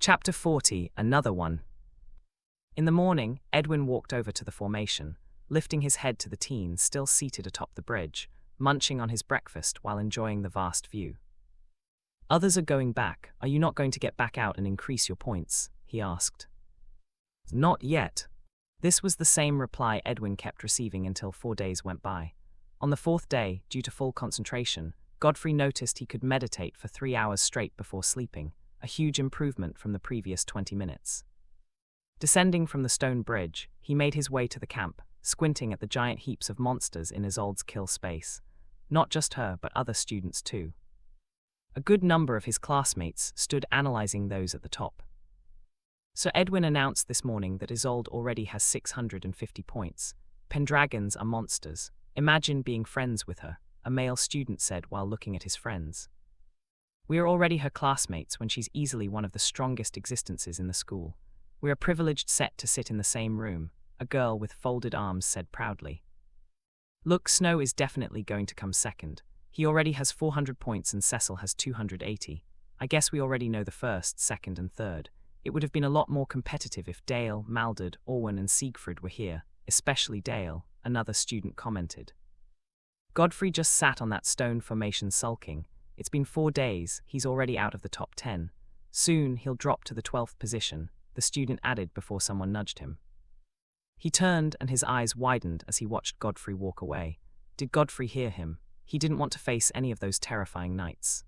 Chapter 40, Another One. In the morning, Edwin walked over to the formation, lifting his head to the teens still seated atop the bridge, munching on his breakfast while enjoying the vast view. "Others are going back. Are you not going to get back out and increase your points?" he asked. "Not yet." This was the same reply Edwin kept receiving until 4 days went by. On the 4th day, due to full concentration, Godfrey noticed he could meditate for 3 hours straight before sleeping, a huge improvement from the previous 20 minutes. Descending from the stone bridge, he made his way to the camp, squinting at the giant heaps of monsters in Isolde's kill space. Not just her, but other students too. A good number of his classmates stood analyzing those at the top. So Edwin announced this morning that Isolde already has 650 points. "Pendragons are monsters. Imagine being friends with her," a male student said while looking at his friends. "We are already her classmates when she's easily one of the strongest existences in the school. We are privileged set to sit in the same room," a girl with folded arms said proudly. "Look, Snow is definitely going to come second. He already has 400 points and Cecil has 280. I guess we already know the first, second and third. It would have been a lot more competitive if Dale, Maldred, Orwen and Siegfried were here, especially Dale," another student commented. Godfrey just sat on that stone formation sulking. It's been 4 days, he's already out of the top 10. Soon he'll drop to the 12th position, the student added before someone nudged him. He turned and his eyes widened as he watched Godfrey walk away. Did Godfrey hear him? He didn't want to face any of those terrifying knights.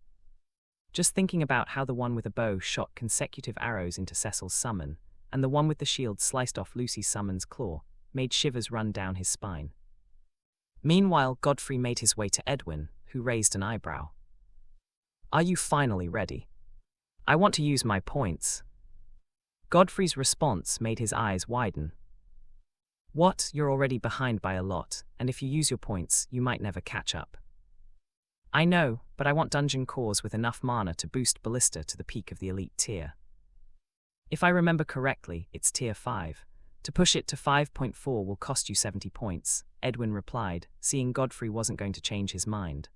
Just thinking about how the one with a bow shot consecutive arrows into Cecil's summon, and the one with the shield sliced off Lucy's summon's claw, made shivers run down his spine. Meanwhile, Godfrey made his way to Edwin, who raised an eyebrow. "Are you finally ready?" "I want to use my points." Godfrey's response made his eyes widen. "What? You're already behind by a lot, and if you use your points, you might never catch up." "I know, but I want dungeon cores with enough mana to boost Ballista to the peak of the elite tier. If I remember correctly, it's tier 5. To push it to 5.4 will cost you 70 points, Edwin replied, seeing Godfrey wasn't going to change his mind.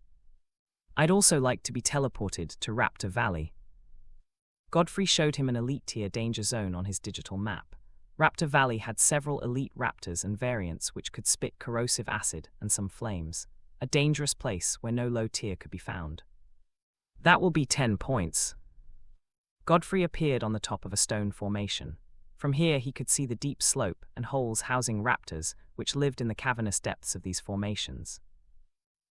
"I'd also like to be teleported to Raptor Valley." Godfrey showed him an elite tier danger zone on his digital map. Raptor Valley had several elite raptors and variants which could spit corrosive acid and some flames, a dangerous place where no low tier could be found. "That will be 10 points. Godfrey appeared on the top of a stone formation. From here he could see the deep slope and holes housing raptors which lived in the cavernous depths of these formations.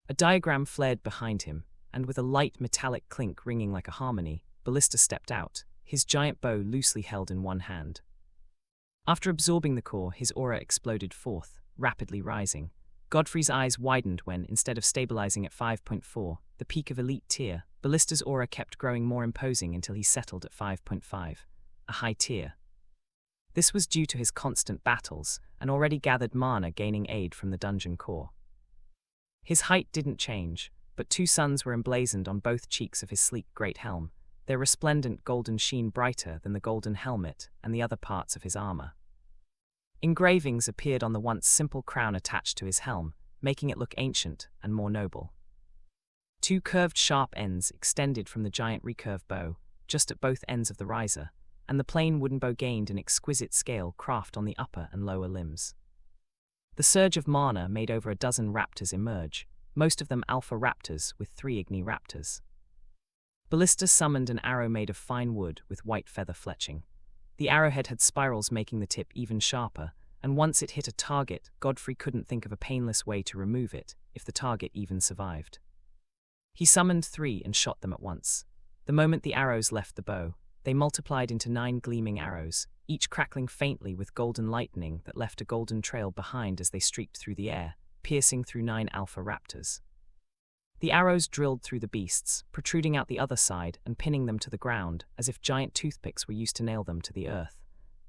A diagram flared behind him, and with a light metallic clink ringing like a harmony, Ballista stepped out, his giant bow loosely held in one hand. After absorbing the core, his aura exploded forth, rapidly rising. Godfrey's eyes widened when, instead of stabilizing at 5.4, the peak of elite tier, Ballista's aura kept growing more imposing until he settled at 5.5, a high tier. This was due to his constant battles, and already gathered mana gaining aid from the dungeon core. His height didn't change, but 2 suns were emblazoned on both cheeks of his sleek great helm, their resplendent golden sheen brighter than the golden helmet and the other parts of his armor. Engravings appeared on the once simple crown attached to his helm, making it look ancient and more noble. 2 curved sharp ends extended from the giant recurve bow, just at both ends of the riser, and the plain wooden bow gained an exquisite scale craft on the upper and lower limbs. The surge of mana made over a dozen raptors emerge, most of them alpha raptors with 3 igni raptors. Ballista summoned an arrow made of fine wood with white feather fletching. The arrowhead had spirals making the tip even sharper, and once it hit a target, Godfrey couldn't think of a painless way to remove it, if the target even survived. He summoned 3 and shot them at once. The moment the arrows left the bow, they multiplied into 9 gleaming arrows, each crackling faintly with golden lightning that left a golden trail behind as they streaked through the air, piercing through 9 alpha raptors. The arrows drilled through the beasts, protruding out the other side and pinning them to the ground, as if giant toothpicks were used to nail them to the earth.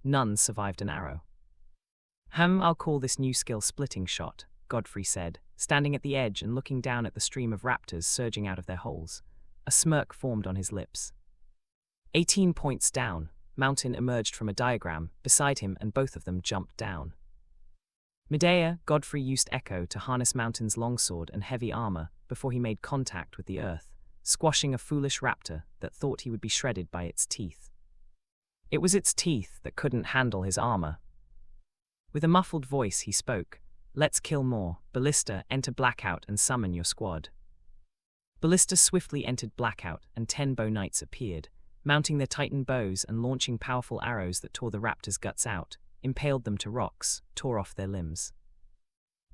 None survived an arrow. I'll call this new skill splitting shot," Godfrey said, standing at the edge and looking down at the stream of raptors surging out of their holes. A smirk formed on his lips. 18 points down, Mountain emerged from a diagram beside him and both of them jumped down. Medea, Godfrey used Echo to harness Mountain's longsword and heavy armor before he made contact with the earth, squashing a foolish raptor that thought he would be shredded by its teeth. It was its teeth that couldn't handle his armor. With a muffled voice he spoke, "Let's kill more. Ballista, enter Blackout and summon your squad." Ballista swiftly entered Blackout, and 10 bow knights appeared, mounting their titan bows and launching powerful arrows that tore the raptors' guts out, impaled them to rocks, tore off their limbs.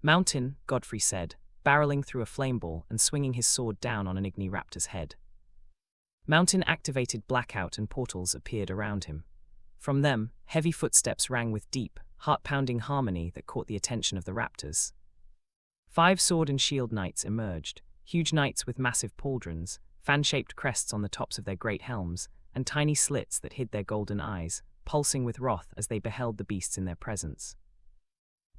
"Mountain," Godfrey said, barreling through a flameball and swinging his sword down on an Igni raptor's head. Mountain activated Blackout and portals appeared around him. From them, heavy footsteps rang with deep, heart-pounding harmony that caught the attention of the raptors. 5 sword and shield knights emerged, huge knights with massive pauldrons, fan-shaped crests on the tops of their great helms, and tiny slits that hid their golden eyes, pulsing with wrath as they beheld the beasts in their presence.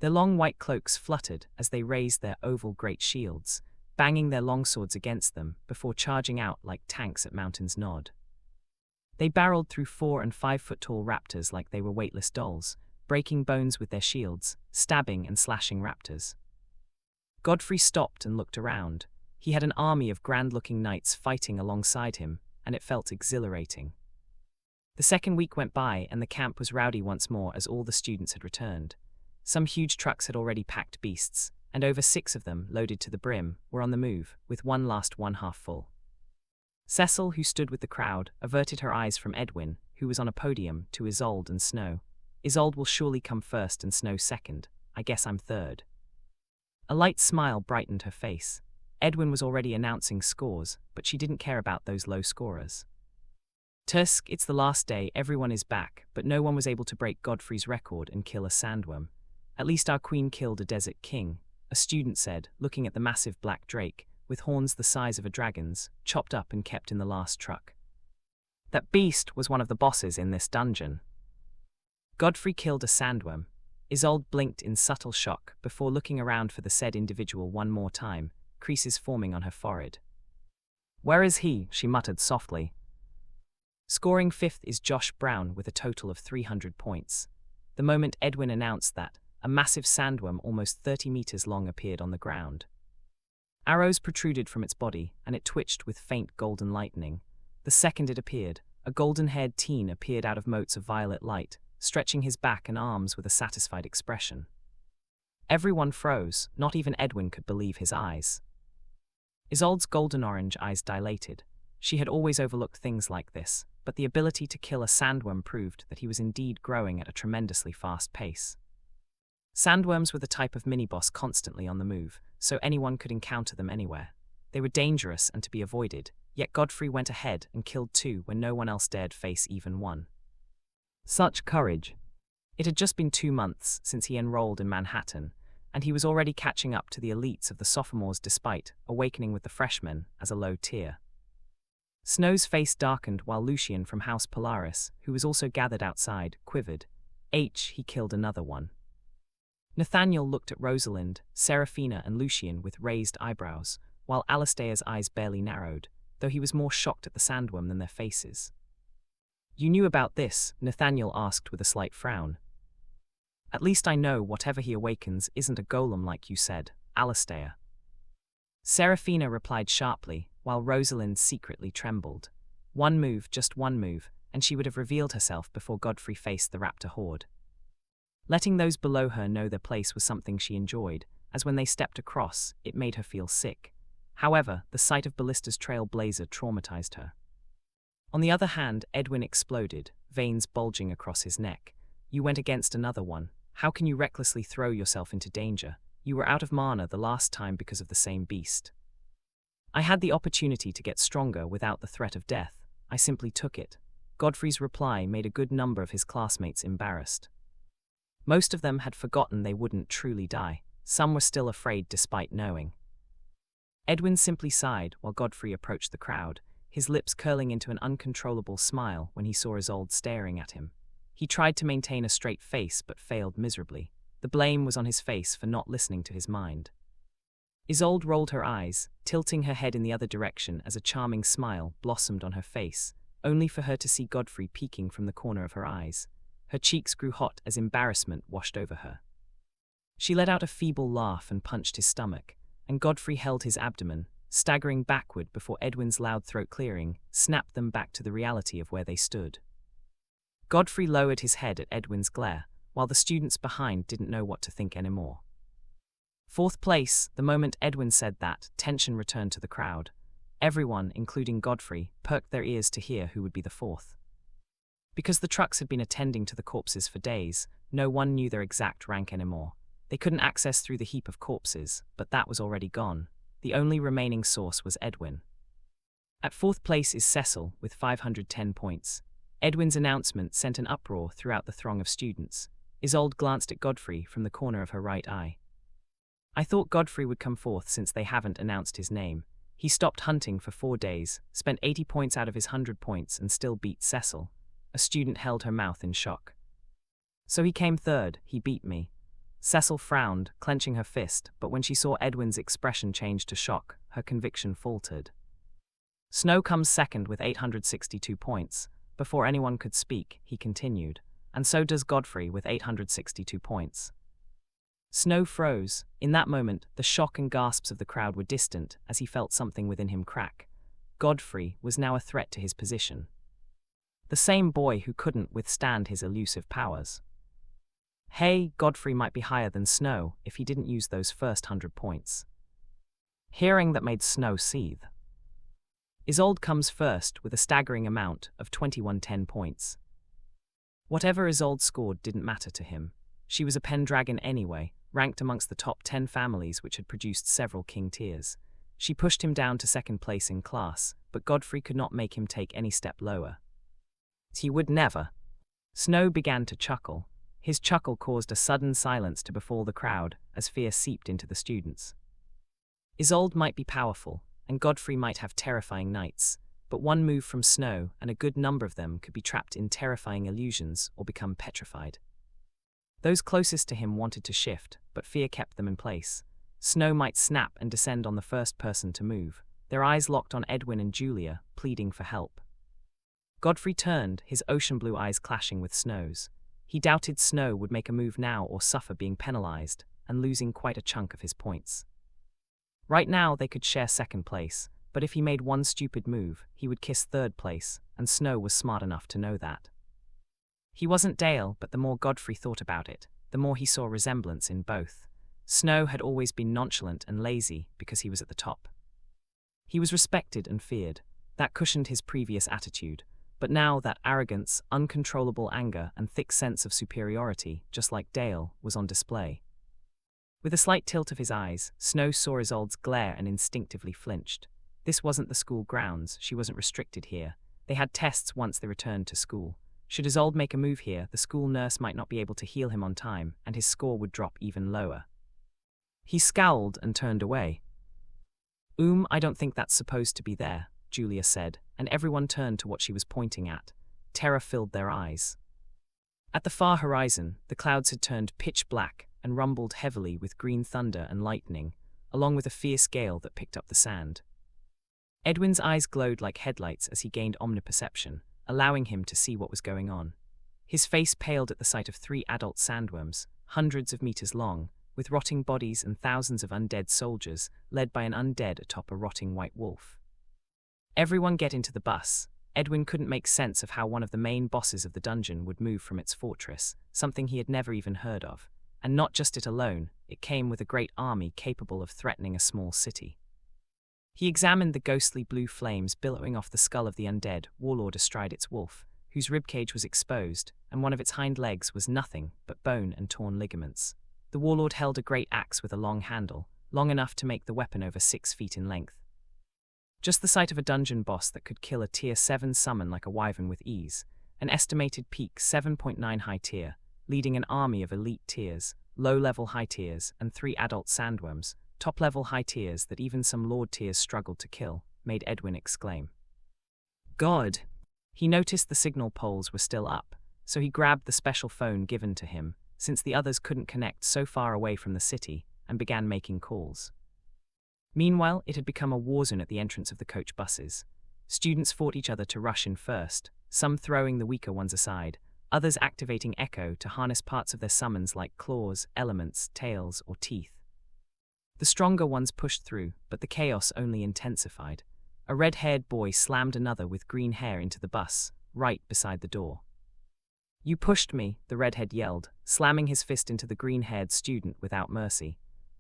Their long white cloaks fluttered as they raised their oval great shields, banging their longswords against them before charging out like tanks at Mountain's nod. They barreled through 4 and 5 foot tall raptors like they were weightless dolls, breaking bones with their shields, stabbing and slashing raptors. Godfrey stopped and looked around. He had an army of grand-looking knights fighting alongside him, and it felt exhilarating. The second week went by, and the camp was rowdy once more as all the students had returned. Some huge trucks had already packed beasts, and over 6 of them, loaded to the brim, were on the move, with one last one half full. Cecil, who stood with the crowd, averted her eyes from Edwin, who was on a podium, to Isolde and Snow. "Isolde will surely come first and Snow second. I guess I'm third." A light smile brightened her face. Edwin was already announcing scores, but she didn't care about those low scorers. "Tusk, it's the last day, everyone is back, but no one was able to break Godfrey's record and kill a sandworm. At least our queen killed a desert king," a student said, looking at the massive black drake, with horns the size of a dragon's, chopped up and kept in the last truck. "That beast was one of the bosses in this dungeon." Godfrey killed a sandworm. Isolde blinked in subtle shock before looking around for the said individual one more time, creases forming on her forehead. "Where is he?" she muttered softly. Scoring 5th is Josh Brown with a total of 300 points. The moment Edwin announced that, a massive sandworm almost 30 meters long appeared on the ground. Arrows protruded from its body, and it twitched with faint golden lightning. The second it appeared, a golden-haired teen appeared out of motes of violet light, stretching his back and arms with a satisfied expression. Everyone froze, not even Edwin could believe his eyes. Isolde's golden-orange eyes dilated. She had always overlooked things like this, but the ability to kill a sandworm proved that he was indeed growing at a tremendously fast pace. Sandworms were the type of mini-boss constantly on the move, so anyone could encounter them anywhere. They were dangerous and to be avoided, yet Godfrey went ahead and killed 2 when no one else dared face even one. Such courage. It had just been 2 months since he enrolled in Manhattan, and he was already catching up to the elites of the sophomores despite awakening with the freshmen as a low tier. Snow's face darkened while Lucian from House Polaris, who was also gathered outside, quivered. He killed another one. Nathaniel looked at Rosalind, Seraphina and Lucian with raised eyebrows, while Alastair's eyes barely narrowed, though he was more shocked at the sandworm than their faces. "You knew about this?" Nathaniel asked with a slight frown. "At least I know whatever he awakens isn't a golem like you said, Alastair." Seraphina replied sharply, while Rosalind secretly trembled. One move, just one move, and she would have revealed herself before Godfrey faced the raptor horde. Letting those below her know their place was something she enjoyed, as when they stepped across, it made her feel sick. However, the sight of Ballista's trailblazer traumatized her. On the other hand, Edwin exploded, veins bulging across his neck. "You went against another one. How can you recklessly throw yourself into danger? You were out of mana the last time because of the same beast." "I had the opportunity to get stronger without the threat of death. I simply took it." Godfrey's reply made a good number of his classmates embarrassed. Most of them had forgotten they wouldn't truly die. Some were still afraid despite knowing. Edwin simply sighed while Godfrey approached the crowd, his lips curling into an uncontrollable smile when he saw Isolde staring at him. He tried to maintain a straight face but failed miserably. The blame was on his face for not listening to his mind. Isolde rolled her eyes, tilting her head in the other direction as a charming smile blossomed on her face, only for her to see Godfrey peeking from the corner of her eyes. Her cheeks grew hot as embarrassment washed over her. She let out a feeble laugh and punched his stomach, and Godfrey held his abdomen, staggering backward before Edwin's loud throat clearing snapped them back to the reality of where they stood. Godfrey lowered his head at Edwin's glare, while the students behind didn't know what to think anymore. Fourth place, the moment Edwin said that, tension returned to the crowd. Everyone, including Godfrey, perked their ears to hear who would be the fourth. Because the trucks had been attending to the corpses for days, no one knew their exact rank anymore. They couldn't access through the heap of corpses, but that was already gone. The only remaining source was Edwin. At fourth place is Cecil, with 510 points. Edwin's announcement sent an uproar throughout the throng of students. Isolde glanced at Godfrey from the corner of her right eye. I thought Godfrey would come fourth since they haven't announced his name. He stopped hunting for 4 days, spent 80 points out of his 100 points and still beat Cecil. A student held her mouth in shock. So he came third, he beat me. Cecil frowned, clenching her fist, but when she saw Edwin's expression change to shock, her conviction faltered. Snow comes second with 862 points. Before anyone could speak, he continued, and so does Godfrey with 862 points. Snow froze. In that moment, the shock and gasps of the crowd were distant as he felt something within him crack. Godfrey was now a threat to his position. The same boy who couldn't withstand his elusive powers. Hey, Godfrey might be higher than Snow if he didn't use those first 100 points. Hearing that made Snow seethe. Isolde comes first with a staggering amount of 2110 points. Whatever Isolde scored didn't matter to him. She was a Pendragon anyway, ranked amongst the top 10 families which had produced several king tiers. She pushed him down to second place in class, but Godfrey could not make him take any step lower. He would never. Snow began to chuckle. His chuckle caused a sudden silence to befall the crowd as fear seeped into the students. Isolde might be powerful, and Godfrey might have terrifying knights, but one move from Snow and a good number of them could be trapped in terrifying illusions or become petrified. Those closest to him wanted to shift, but fear kept them in place. Snow might snap and descend on the first person to move. Their eyes locked on Edwin and Julia, pleading for help. Godfrey turned, his ocean blue eyes clashing with Snow's. He doubted Snow would make a move now or suffer being penalized, and losing quite a chunk of his points. Right now they could share second place, but if he made one stupid move, he would kiss third place, and Snow was smart enough to know that. He wasn't Dale, but the more Godfrey thought about it, the more he saw resemblance in both. Snow had always been nonchalant and lazy because he was at the top. He was respected and feared. That cushioned his previous attitude. But now that arrogance, uncontrollable anger, and thick sense of superiority, just like Dale, was on display. With a slight tilt of his eyes, Snow saw Isolde's glare and instinctively flinched. This wasn't the school grounds, she wasn't restricted here. They had tests once they returned to school. Should Isolde make a move here, the school nurse might not be able to heal him on time, and his score would drop even lower. He scowled and turned away. I don't think that's supposed to be there, Julia said, and everyone turned to what she was pointing at. Terror filled their eyes. At the far horizon, the clouds had turned pitch black and rumbled heavily with green thunder and lightning, along with a fierce gale that picked up the sand. Edwin's eyes glowed like headlights as he gained omniperception, allowing him to see what was going on. His face paled at the sight of 3 adult sandworms, hundreds of meters long, with rotting bodies and thousands of undead soldiers, led by an undead atop a rotting white wolf. Everyone get into the bus. Edwin couldn't make sense of how one of the main bosses of the dungeon would move from its fortress, something he had never even heard of. And not just it alone, it came with a great army capable of threatening a small city. He examined the ghostly blue flames billowing off the skull of the undead warlord astride its wolf, whose ribcage was exposed, and one of its hind legs was nothing but bone and torn ligaments. The warlord held a great axe with a long handle, long enough to make the weapon over 6 feet in length. Just the sight of a dungeon boss that could kill a tier 7 summon like a wyvern with ease, an estimated peak 7.9 high tier, leading an army of elite tiers, low-level high tiers, and 3 adult sandworms, top-level high tiers that even some lord tiers struggled to kill, made Edwin exclaim. God! He noticed the signal poles were still up, so he grabbed the special phone given to him, since the others couldn't connect so far away from the city, and began making calls. Meanwhile, it had become a war zone at the entrance of the coach buses. Students fought each other to rush in first, some throwing the weaker ones aside, others activating Echo to harness parts of their summons like claws, elements, tails, or teeth. The stronger ones pushed through, but the chaos only intensified. A red-haired boy slammed another with green hair into the bus, right beside the door. You pushed me, the redhead yelled, slamming his fist into the green-haired student without mercy.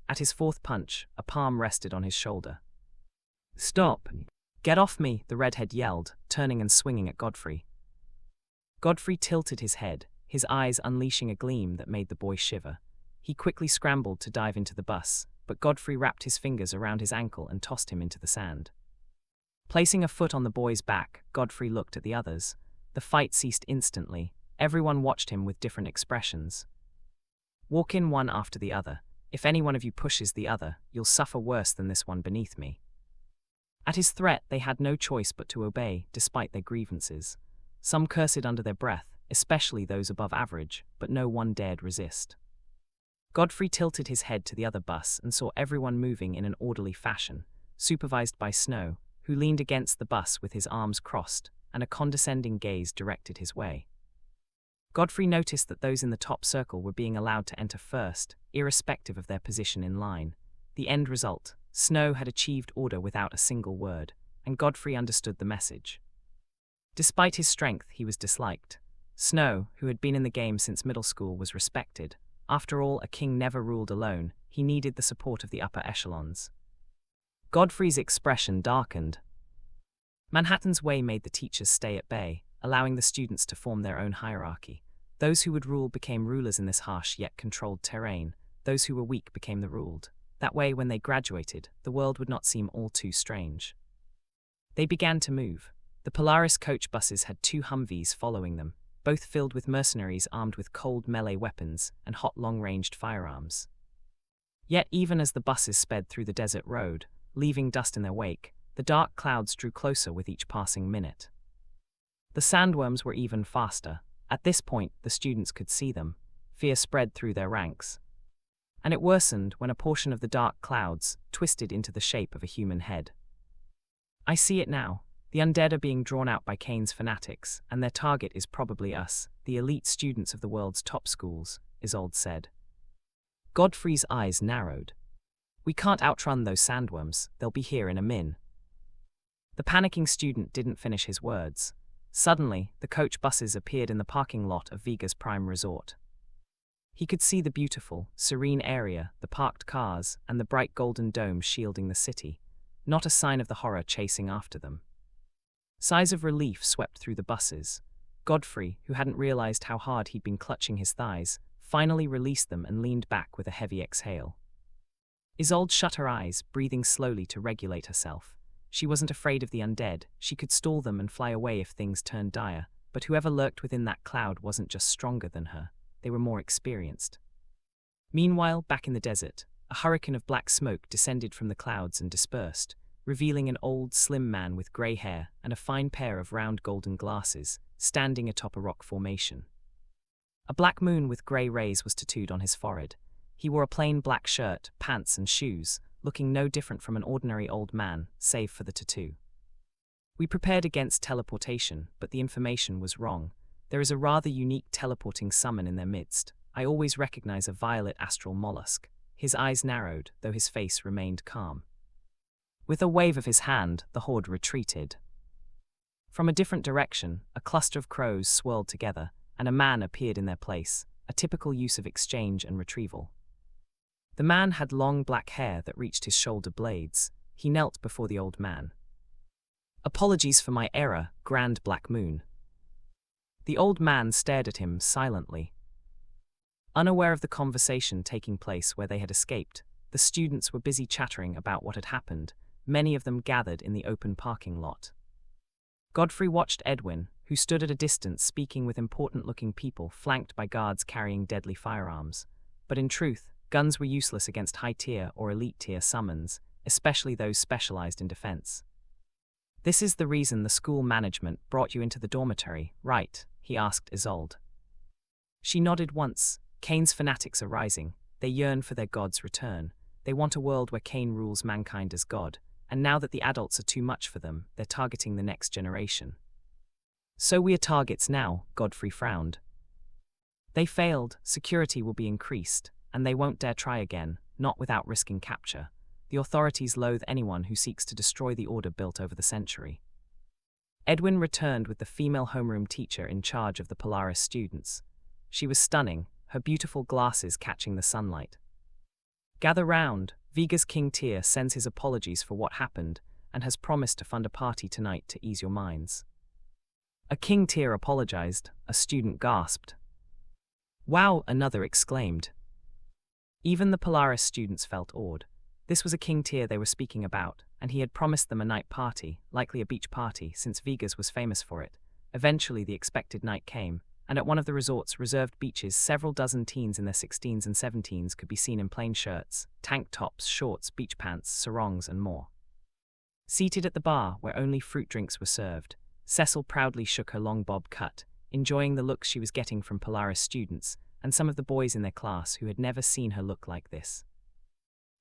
At his fourth punch, a palm rested on his shoulder. Stop! Get off me, the redhead yelled, turning and swinging at Godfrey. Godfrey tilted his head, his eyes unleashing a gleam that made the boy shiver. He quickly scrambled to dive into the bus, but Godfrey wrapped his fingers around his ankle and tossed him into the sand. Placing a foot on the boy's back, Godfrey looked at the others. The fight ceased instantly. Everyone watched him with different expressions. Walk in one after the other. If any one of you pushes the other, you'll suffer worse than this one beneath me. At his threat, they had no choice but to obey, despite their grievances. Some cursed under their breath, especially those above average, but no one dared resist. Godfrey tilted his head to the other bus and saw everyone moving in an orderly fashion, supervised by Snow, who leaned against the bus with his arms crossed, and a condescending gaze directed his way. Godfrey noticed that those in the top circle were being allowed to enter first, irrespective of their position in line. The end result: Snow had achieved order without a single word, and Godfrey understood the message. Despite his strength, he was disliked. Snow, who had been in the game since middle school, was respected. After all, a king never ruled alone. He needed the support of the upper echelons. Godfrey's expression darkened. Manhattan's way made the teachers stay at bay, allowing the students to form their own hierarchy. Those who would rule became rulers in this harsh yet controlled terrain. Those who were weak became the ruled. That way, when they graduated, the world would not seem all too strange. They began to move. The Polaris coach buses had 2 Humvees following them, both filled with mercenaries armed with cold melee weapons and hot long-ranged firearms. Yet even as the buses sped through the desert road, leaving dust in their wake, the dark clouds drew closer with each passing minute. The sandworms were even faster. At this point, the students could see them. Fear spread through their ranks. And it worsened when a portion of the dark clouds twisted into the shape of a human head. I see it now. The undead are being drawn out by Kane's fanatics, and their target is probably us, the elite students of the world's top schools, Isolde said. Godfrey's eyes narrowed. We can't outrun those sandworms, they'll be here in a min. The panicking student didn't finish his words. Suddenly, the coach buses appeared in the parking lot of Viga's prime resort. He could see the beautiful, serene area, the parked cars, and the bright golden dome shielding the city. Not a sign of the horror chasing after them. Sighs of relief swept through the buses. Godfrey, who hadn't realized how hard he'd been clutching his thighs, finally released them and leaned back with a heavy exhale. Isolde shut her eyes, breathing slowly to regulate herself. She wasn't afraid of the undead. She could stall them and fly away if things turned dire, but whoever lurked within that cloud wasn't just stronger than her. They were more experienced. Meanwhile, back in the desert, a hurricane of black smoke descended from the clouds and dispersed, revealing an old, slim man with grey hair and a fine pair of round golden glasses, standing atop a rock formation. A black moon with grey rays was tattooed on his forehead. He wore a plain black shirt, pants and shoes, looking no different from an ordinary old man, save for the tattoo. We prepared against teleportation, but the information was wrong. There is a rather unique teleporting summon in their midst. I always recognize a violet astral mollusk. His eyes narrowed, though his face remained calm. With a wave of his hand, the horde retreated. From a different direction, a cluster of crows swirled together, and a man appeared in their place, a typical use of exchange and retrieval. The man had long black hair that reached his shoulder blades. He knelt before the old man. Apologies for my error, Grand Black Moon. The old man stared at him silently. Unaware of the conversation taking place where they had escaped, the students were busy chattering about what had happened, many of them gathered in the open parking lot. Godfrey watched Edwin, who stood at a distance speaking with important-looking people flanked by guards carrying deadly firearms. But in truth, guns were useless against high-tier or elite-tier summons, especially those specialized in defense. This is the reason the school management brought you into the dormitory, right? He asked Isolde. She nodded once. Kane's fanatics are rising. They yearn for their god's return. They want a world where Kane rules mankind as god, and now that the adults are too much for them, they're targeting the next generation. So we are targets now, Godfrey frowned. They failed, security will be increased, and they won't dare try again, not without risking capture. The authorities loathe anyone who seeks to destroy the order built over the century. Edwin returned with the female homeroom teacher in charge of the Polaris students. She was stunning, her beautiful glasses catching the sunlight. "Gather round, Viga's King Tyr sends his apologies for what happened and has promised to fund a party tonight to ease your minds." A King Tyr apologized, a student gasped. "Wow," another exclaimed. Even the Polaris students felt awed. This was a King Tyr they were speaking about, and he had promised them a night party, likely a beach party, since Viga's was famous for it. Eventually the expected night came, and at one of the resort's reserved beaches several dozen teens in their 16s and 17s could be seen in plain shirts, tank tops, shorts, beach pants, sarongs, and more. Seated at the bar, where only fruit drinks were served, Cecil proudly shook her long bob cut, enjoying the looks she was getting from Polaris students, and some of the boys in their class who had never seen her look like this.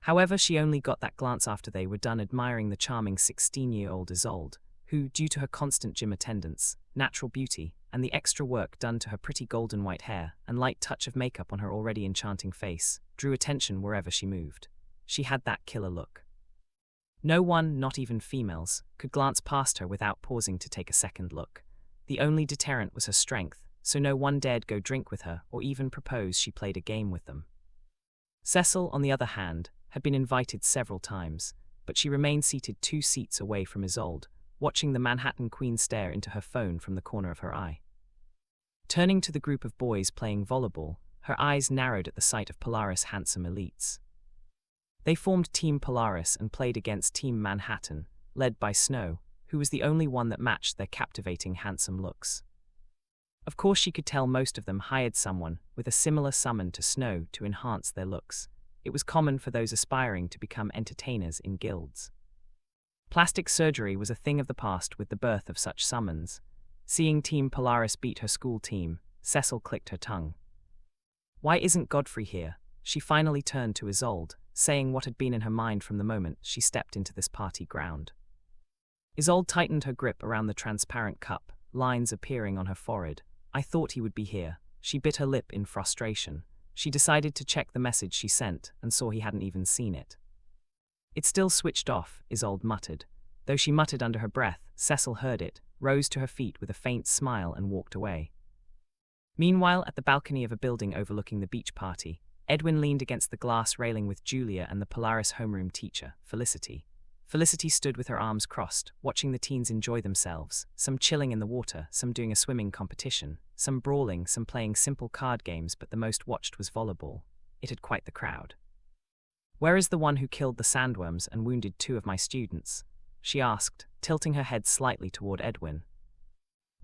However, she only got that glance after they were done admiring the charming 16-year-old Isolde, who, due to her constant gym attendance, natural beauty, and the extra work done to her pretty golden white hair and light touch of makeup on her already enchanting face, drew attention wherever she moved. She had that killer look. No one, not even females, could glance past her without pausing to take a second look. The only deterrent was her strength, so no one dared go drink with her or even propose she played a game with them. Cecil, on the other hand, had been invited several times, but she remained seated 2 seats away from Isolde, watching the Manhattan Queen stare into her phone from the corner of her eye. Turning to the group of boys playing volleyball, her eyes narrowed at the sight of Polaris' handsome elites. They formed Team Polaris and played against Team Manhattan, led by Snow, who was the only one that matched their captivating handsome looks. Of course, she could tell most of them hired someone with a similar summon to Snow to enhance their looks. It was common for those aspiring to become entertainers in guilds. Plastic surgery was a thing of the past with the birth of such summons. Seeing Team Polaris beat her school team, Cecil clicked her tongue. "Why isn't Godfrey here?" She finally turned to Isolde, saying what had been in her mind from the moment she stepped into this party ground. Isolde tightened her grip around the transparent cup, lines appearing on her forehead. "I thought he would be here." She bit her lip in frustration. She decided to check the message she sent and saw he hadn't even seen it. "It's still switched off," Isolde muttered. Though she muttered under her breath, Cecil heard it, rose to her feet with a faint smile and walked away. Meanwhile, at the balcony of a building overlooking the beach party, Edwin leaned against the glass railing with Julia and the Polaris homeroom teacher, Felicity. Felicity stood with her arms crossed, watching the teens enjoy themselves, some chilling in the water, some doing a swimming competition, some brawling, some playing simple card games, but the most watched was volleyball. It had quite the crowd. "Where is the one who killed the sandworms and wounded 2 of my students?" she asked, tilting her head slightly toward Edwin.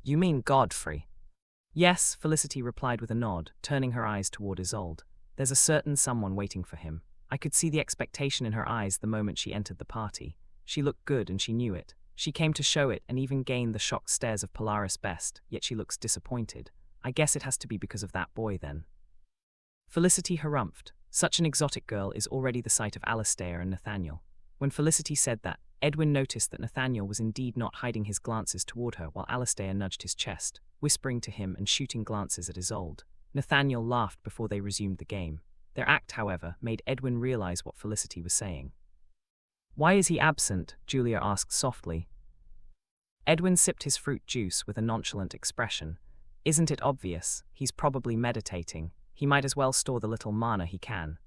"You mean Godfrey?" "Yes," Felicity replied with a nod, turning her eyes toward Isolde. "There's a certain someone waiting for him." I could see the expectation in her eyes the moment she entered the party. She looked good and she knew it. She came to show it and even gained the shocked stares of Polaris best, yet she looks disappointed. "I guess it has to be because of that boy then." Felicity harumphed. Such an exotic girl is already the sight of Alistair and Nathaniel. When Felicity said that, Edwin noticed that Nathaniel was indeed not hiding his glances toward her while Alistair nudged his chest, whispering to him and shooting glances at Isolde. Nathaniel laughed before they resumed the game. Their act, however, made Edwin realize what Felicity was saying. "Why is he absent?" Julia asked softly. Edwin sipped his fruit juice with a nonchalant expression. "Isn't it obvious? He's probably meditating. He might as well store the little mana he can.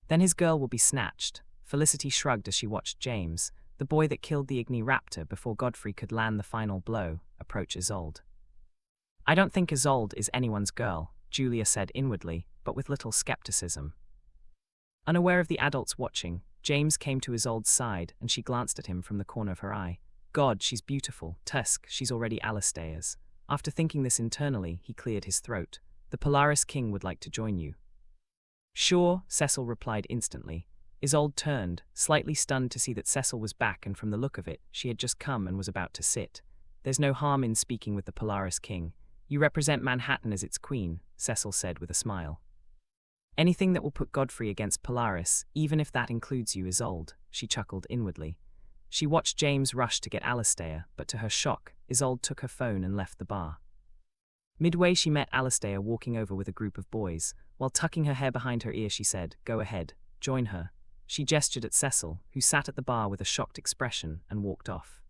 Then his girl will be snatched." Felicity shrugged as she watched James, the boy that killed the Igni Raptor before Godfrey could land the final blow, approach Isolde. "I don't think Isolde is anyone's girl," Julia said inwardly, but with little skepticism. Unaware of the adults watching, James came to Isolde's side and she glanced at him from the corner of her eye. "God, she's beautiful. Tusk, she's already Alistair's." After thinking this internally, he cleared his throat. "The Polaris King would like to join you." "Sure," Cecil replied instantly. Isolde turned, slightly stunned to see that Cecil was back, and from the look of it, she had just come and was about to sit. "There's no harm in speaking with the Polaris King. You represent Manhattan as its queen," Cecil said with a smile. "Anything that will put Godfrey against Polaris, even if that includes you, Isolde," she chuckled inwardly. She watched James rush to get Alistair, but to her shock, Isolde took her phone and left the bar. Midway, she met Alistair walking over with a group of boys. While tucking her hair behind her ear, she said, "Go ahead, join her." She gestured at Cecil, who sat at the bar with a shocked expression, and walked off.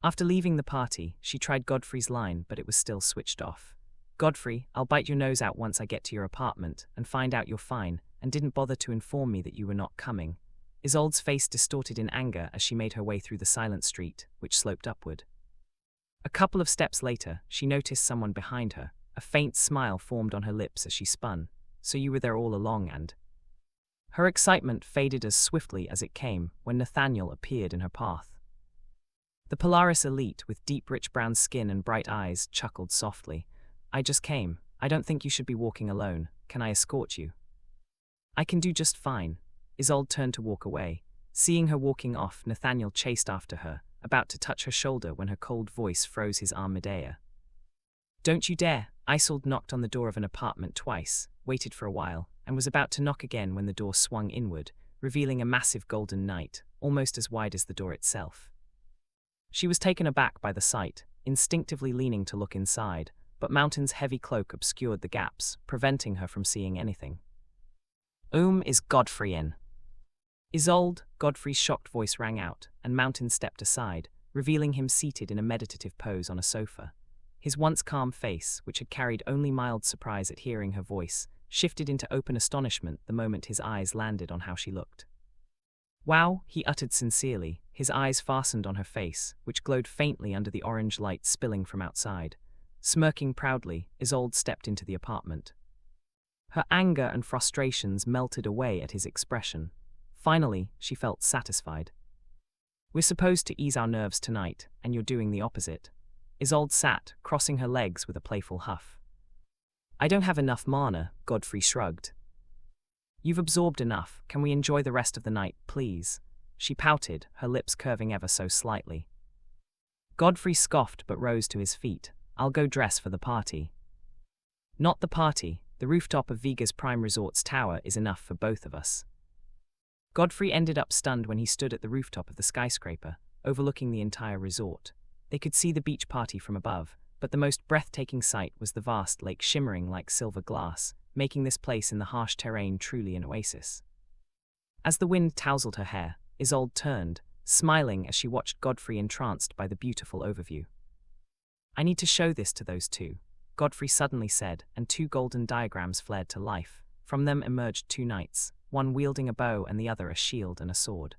After leaving the party, she tried Godfrey's line, but it was still switched off. "Godfrey, I'll bite your nose out once I get to your apartment and find out you're fine, and didn't bother to inform me that you were not coming." Isolde's face distorted in anger as she made her way through the silent street, which sloped upward. A couple of steps later, she noticed someone behind her. A faint smile formed on her lips as she spun. "So you were there all along," and her excitement faded as swiftly as it came when Nathaniel appeared in her path. The Polaris elite, with deep rich brown skin and bright eyes, chuckled softly. "I just came. I don't think you should be walking alone. Can I escort you?" "I can do just fine." Isolde turned to walk away. Seeing her walking off, Nathaniel chased after her, about to touch her shoulder when her cold voice froze his arm midair. "Don't you dare!" Isolde knocked on the door of an apartment twice, waited for a while, and was about to knock again when the door swung inward, revealing a massive golden knight, almost as wide as the door itself. She was taken aback by the sight, instinctively leaning to look inside, but Mountain's heavy cloak obscured the gaps, preventing her from seeing anything. Is Godfrey in?" "Isolde," Godfrey's shocked voice rang out, and Mountain stepped aside, revealing him seated in a meditative pose on a sofa. His once calm face, which had carried only mild surprise at hearing her voice, shifted into open astonishment the moment his eyes landed on how she looked. "Wow," he uttered sincerely, his eyes fastened on her face, which glowed faintly under the orange light spilling from outside. Smirking proudly, Isolde stepped into the apartment. Her anger and frustrations melted away at his expression. Finally, she felt satisfied. "We're supposed to ease our nerves tonight, and you're doing the opposite." Isolde sat, crossing her legs with a playful huff. "I don't have enough mana," Godfrey shrugged. "You've absorbed enough. Can we enjoy the rest of the night, please?" She pouted, her lips curving ever so slightly. Godfrey scoffed but rose to his feet. "I'll go dress for the party." "Not the party. The rooftop of Viga's Prime Resort's tower is enough for both of us." Godfrey ended up stunned when he stood at the rooftop of the skyscraper, overlooking the entire resort. They could see the beach party from above, but the most breathtaking sight was the vast lake shimmering like silver glass, making this place in the harsh terrain truly an oasis. As the wind tousled her hair, Isolde turned, smiling as she watched Godfrey entranced by the beautiful overview. "I need to show this to those two," Godfrey suddenly said, and two golden diagrams flared to life. From them emerged two knights, one wielding a bow and the other a shield and a sword.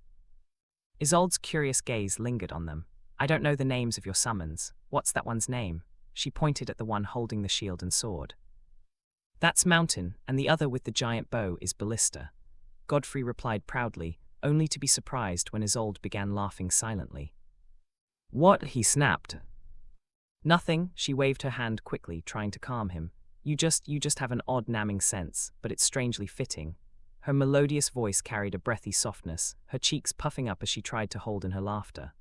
Isolde's curious gaze lingered on them. "I don't know the names of your summons. What's that one's name?" She pointed at the one holding the shield and sword. "That's Mountain, and the other with the giant bow is Ballista," Godfrey replied proudly, only to be surprised when Isolde began laughing silently. "What?" he snapped. "Nothing," she waved her hand quickly, trying to calm him. You just have an odd namming sense, but it's strangely fitting." Her melodious voice carried a breathy softness, her cheeks puffing up as she tried to hold in her laughter.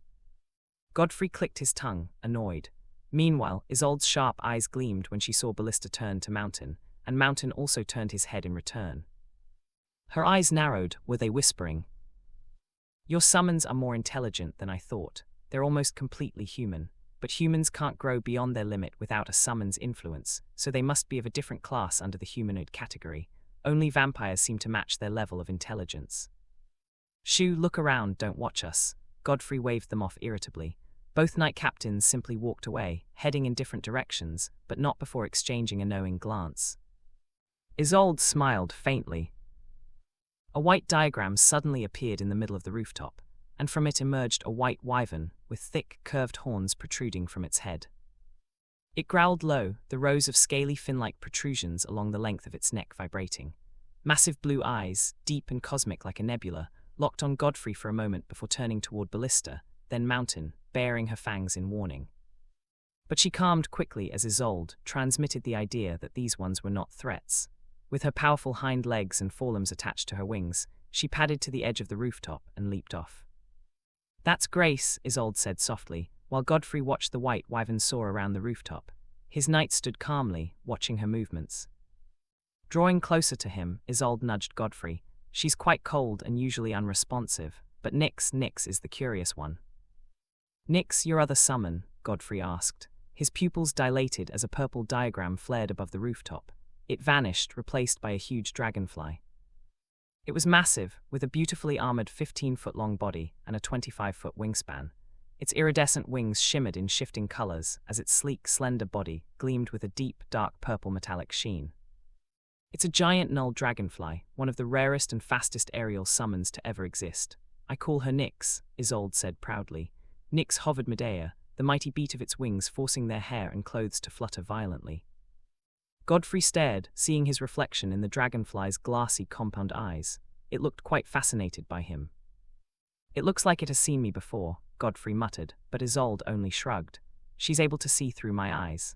Godfrey clicked his tongue, annoyed. Meanwhile, Isolde's sharp eyes gleamed when she saw Ballista turn to Mountain, and Mountain also turned his head in return. Her eyes narrowed. Were they whispering? "Your summons are more intelligent than I thought. They're almost completely human. But humans can't grow beyond their limit without a summon's influence, so they must be of a different class under the humanoid category. Only vampires seem to match their level of intelligence." "Shoo, look around, don't watch us." Godfrey waved them off irritably. Both knight captains simply walked away, heading in different directions, but not before exchanging a knowing glance. Isolde smiled faintly. A white diagram suddenly appeared in the middle of the rooftop, and from it emerged a white wyvern with thick, curved horns protruding from its head. It growled low, the rows of scaly fin-like protrusions along the length of its neck vibrating. Massive blue eyes, deep and cosmic like a nebula, locked on Godfrey for a moment before turning toward Ballista, then Mountain, baring her fangs in warning. But she calmed quickly as Isolde transmitted the idea that these ones were not threats. With her powerful hind legs and forelimbs attached to her wings, she padded to the edge of the rooftop and leaped off. "That's Grace," Isolde said softly, while Godfrey watched the white wyvern soar around the rooftop. His knight stood calmly, watching her movements. Drawing closer to him, Isolde nudged Godfrey. "She's quite cold and usually unresponsive, but Nyx is the curious one." "Nyx, your other summon?" Godfrey asked. His pupils dilated as a purple diagram flared above the rooftop. It vanished, replaced by a huge dragonfly. It was massive, with a beautifully armored 15-foot-long body and a 25-foot wingspan. Its iridescent wings shimmered in shifting colors as its sleek, slender body gleamed with a deep, dark purple metallic sheen. It's a giant null dragonfly, one of the rarest and fastest aerial summons to ever exist. I call her Nyx, Isolde said proudly. Nyx hovered midair, the mighty beat of its wings forcing their hair and clothes to flutter violently. Godfrey stared, seeing his reflection in the dragonfly's glassy compound eyes. It looked quite fascinated by him. It looks like it has seen me before, Godfrey muttered, but Isolde only shrugged. She's able to see through my eyes.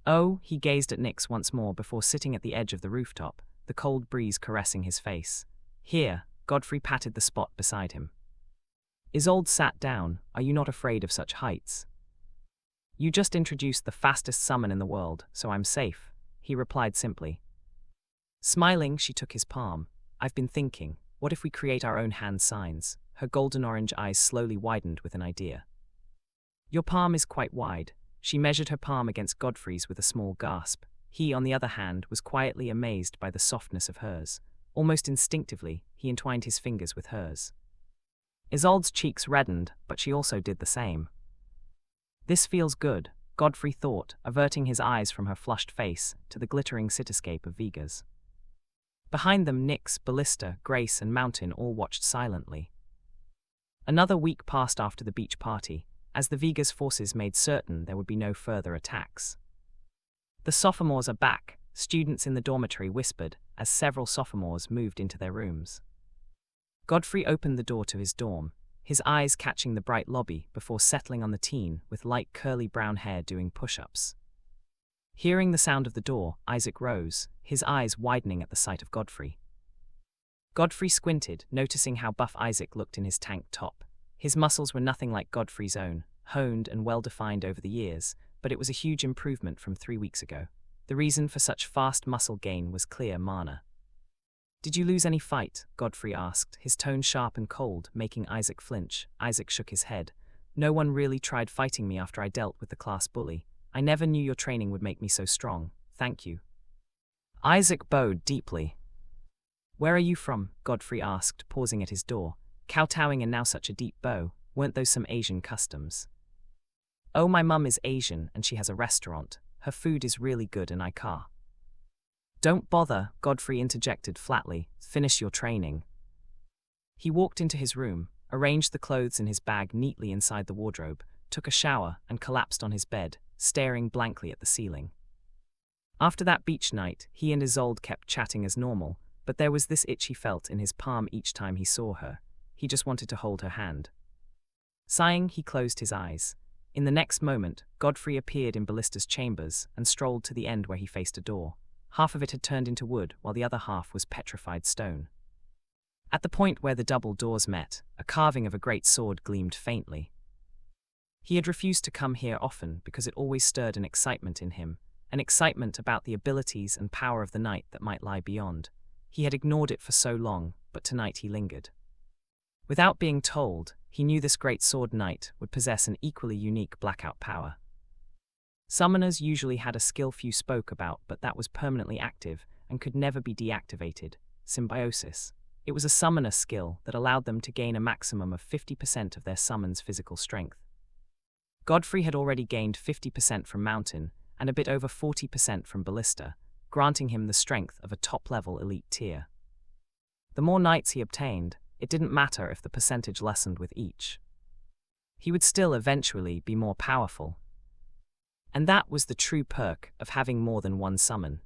Oh, he gazed at Nyx once more before sitting at the edge of the rooftop, the cold breeze caressing his face. Here, Godfrey patted the spot beside him. Isolde sat down. Are you not afraid of such heights? You just introduced the fastest summon in the world, so I'm safe, he replied simply. Smiling, she took his palm. I've been thinking, what if we create our own hand signs? Her golden-orange eyes slowly widened with an idea. Your palm is quite wide. She measured her palm against Godfrey's with a small gasp. He, on the other hand, was quietly amazed by the softness of hers. Almost instinctively, he entwined his fingers with hers. Isolde's cheeks reddened, but she also did the same. This feels good, Godfrey thought, averting his eyes from her flushed face to the glittering cityscape of Vegas. Behind them, Nyx, Ballista, Grace, and Mountain all watched silently. Another week passed after the beach party, as the Vegas forces made certain there would be no further attacks. The sophomores are back, students in the dormitory whispered as several sophomores moved into their rooms. Godfrey opened the door to his dorm, his eyes catching the bright lobby before settling on the teen with light curly brown hair doing push-ups. Hearing the sound of the door, Isaac rose, his eyes widening at the sight of Godfrey. Godfrey squinted, noticing how buff Isaac looked in his tank top. His muscles were nothing like Godfrey's own, honed and well-defined over the years, but it was a huge improvement from 3 weeks ago. The reason for such fast muscle gain was clear mana. Did you lose any fight? Godfrey asked, his tone sharp and cold, making Isaac flinch. Isaac shook his head. No one really tried fighting me after I dealt with the class bully. I never knew your training would make me so strong. Thank you. Isaac bowed deeply. Where are you from? Godfrey asked, pausing at his door. Kowtowing and now such a deep bow. Weren't those some Asian customs? Oh, my mum is Asian and she has a restaurant. Her food is really good and I car. Don't bother, Godfrey interjected flatly. Finish your training. He walked into his room, arranged the clothes in his bag neatly inside the wardrobe, took a shower and collapsed on his bed, staring blankly at the ceiling. After that beach night, he and Isolde kept chatting as normal, but there was this itch he felt in his palm each time he saw her. He just wanted to hold her hand. Sighing, he closed his eyes. In the next moment, Godfrey appeared in Ballista's chambers and strolled to the end where he faced a door. Half of it had turned into wood, while the other half was petrified stone. At the point where the double doors met, a carving of a great sword gleamed faintly. He had refused to come here often because it always stirred an excitement in him, an excitement about the abilities and power of the night that might lie beyond. He had ignored it for so long, but tonight he lingered. Without being told, he knew this great sword knight would possess an equally unique blackout power. Summoners usually had a skill few spoke about, but that was permanently active and could never be deactivated. Symbiosis. It was a summoner skill that allowed them to gain a maximum of 50% of their summon's physical strength. Godfrey had already gained 50% from Mountain and a bit over 40% from Ballista, granting him the strength of a top-level elite tier. The more knights he obtained, it didn't matter if the percentage lessened with each. He would still eventually be more powerful. And that was the true perk of having more than one summon.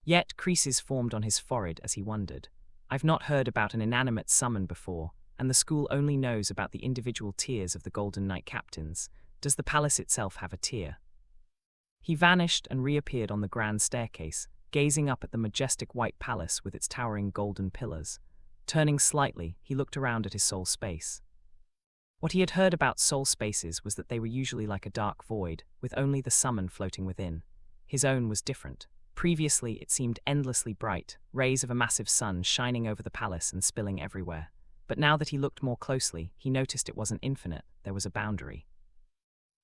Yet creases formed on his forehead as he wondered. I've not heard about an inanimate summon before, and the school only knows about the individual tiers of the Golden Knight captains. Does the palace itself have a tier? He vanished and reappeared on the grand staircase, gazing up at the majestic white palace with its towering golden pillars. Turning slightly, he looked around at his soul space. What he had heard about soul spaces was that they were usually like a dark void, with only the summon floating within. His own was different. Previously, it seemed endlessly bright, rays of a massive sun shining over the palace and spilling everywhere. But now that he looked more closely, he noticed it wasn't infinite, there was a boundary.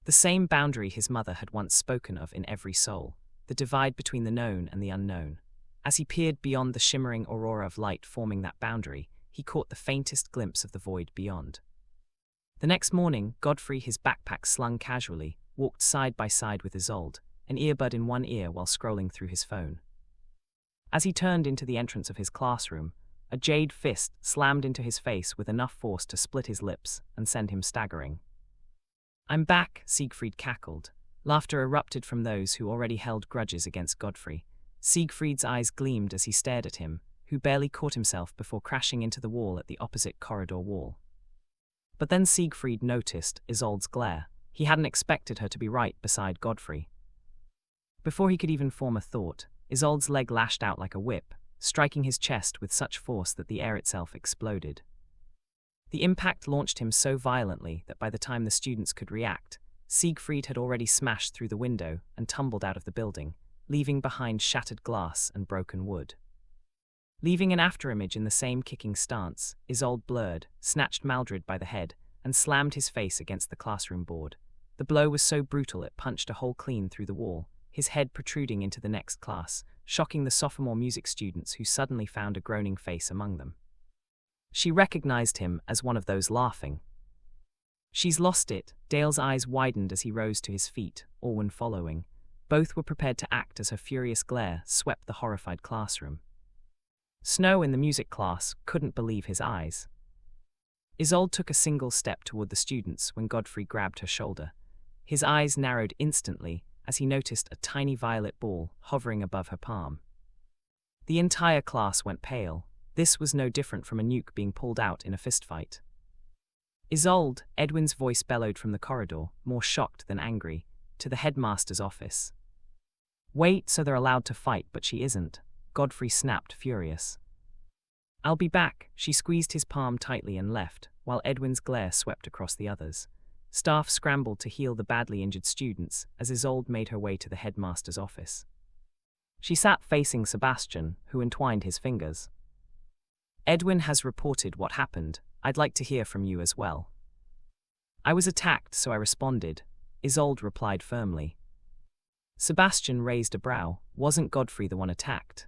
The same boundary his mother had once spoken of in every soul, the divide between the known and the unknown. As he peered beyond the shimmering aurora of light forming that boundary, he caught the faintest glimpse of the void beyond. The next morning, Godfrey, his backpack slung casually, walked side by side with Isolde, an earbud in one ear while scrolling through his phone. As he turned into the entrance of his classroom, a jade fist slammed into his face with enough force to split his lips and send him staggering. "I'm back," Siegfried cackled. Laughter erupted from those who already held grudges against Godfrey. Siegfried's eyes gleamed as he stared at him, who barely caught himself before crashing into the wall at the opposite corridor wall. But then Siegfried noticed Isolde's glare. He hadn't expected her to be right beside Godfrey. Before he could even form a thought, Isolde's leg lashed out like a whip, striking his chest with such force that the air itself exploded. The impact launched him so violently that by the time the students could react, Siegfried had already smashed through the window and tumbled out of the building, leaving behind shattered glass and broken wood. Leaving an afterimage in the same kicking stance, Isolde blurred, snatched Maldred by the head, and slammed his face against the classroom board. The blow was so brutal it punched a hole clean through the wall, his head protruding into the next class, shocking the sophomore music students who suddenly found a groaning face among them. She recognized him as one of those laughing. "She's lost it." Dale's eyes widened as he rose to his feet, Orwin following. Both were prepared to act as her furious glare swept the horrified classroom. Snow in the music class couldn't believe his eyes. Isolde took a single step toward the students when Godfrey grabbed her shoulder. His eyes narrowed instantly as he noticed a tiny violet ball hovering above her palm. The entire class went pale. This was no different from a nuke being pulled out in a fistfight. "Isolde," Edwin's voice bellowed from the corridor, more shocked than angry, to the headmaster's office. "Wait, so they're allowed to fight, but she isn't," Godfrey snapped, furious. "I'll be back." She squeezed his palm tightly and left, while Edwin's glare swept across the others. Staff scrambled to heal the badly injured students as Isolde made her way to the headmaster's office. She sat facing Sebastian, who entwined his fingers. "Edwin has reported what happened. I'd like to hear from you as well." "I was attacked, so I responded," Isolde replied firmly. Sebastian raised a brow. "Wasn't Godfrey the one attacked?"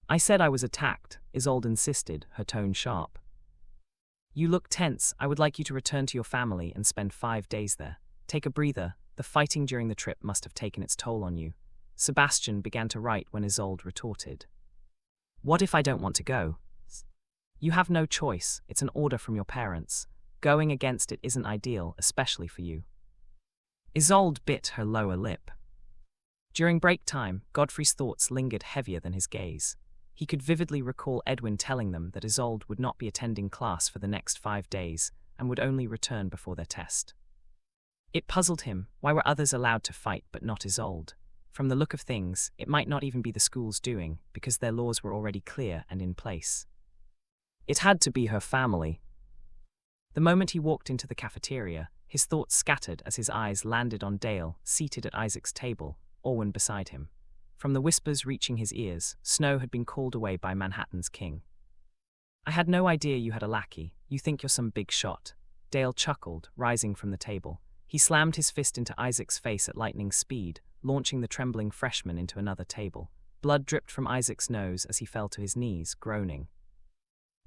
"I said I was attacked," Isolde insisted, her tone sharp. "You look tense. I would like you to return to your family and spend 5 days there. Take a breather. The fighting during the trip must have taken its toll on you." Sebastian began to write when Isolde retorted. "What if I don't want to go?" "You have no choice. It's an order from your parents. Going against it isn't ideal, especially for you." Isolde bit her lower lip. During break time, Godfrey's thoughts lingered heavier than his gaze. He could vividly recall Edwin telling them that Isolde would not be attending class for the next 5 days and would only return before their test. It puzzled him. Why were others allowed to fight but not Isolde? From the look of things, it might not even be the school's doing, because their laws were already clear and in place. It had to be her family. The moment he walked into the cafeteria, his thoughts scattered as his eyes landed on Dale, seated at Isaac's table, Orwin beside him. From the whispers reaching his ears, Snow had been called away by Manhattan's king. "I had no idea you had a lackey. You think you're some big shot." Dale chuckled, rising from the table. He slammed his fist into Isaac's face at lightning speed, launching the trembling freshman into another table. Blood dripped from Isaac's nose as he fell to his knees, groaning.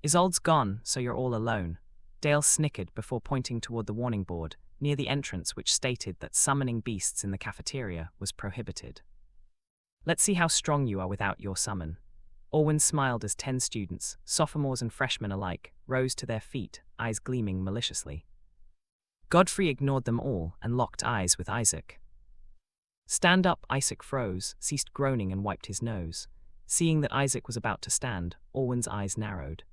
"Isolde's gone, so you're all alone." Dale snickered before pointing toward the warning board, near the entrance which stated that summoning beasts in the cafeteria was prohibited. "Let's see how strong you are without your summon." Orwin smiled as 10 students, sophomores and freshmen alike, rose to their feet, eyes gleaming maliciously. Godfrey ignored them all and locked eyes with Isaac. "Stand up." Isaac froze, ceased groaning and wiped his nose. Seeing that Isaac was about to stand, Orwin's eyes narrowed.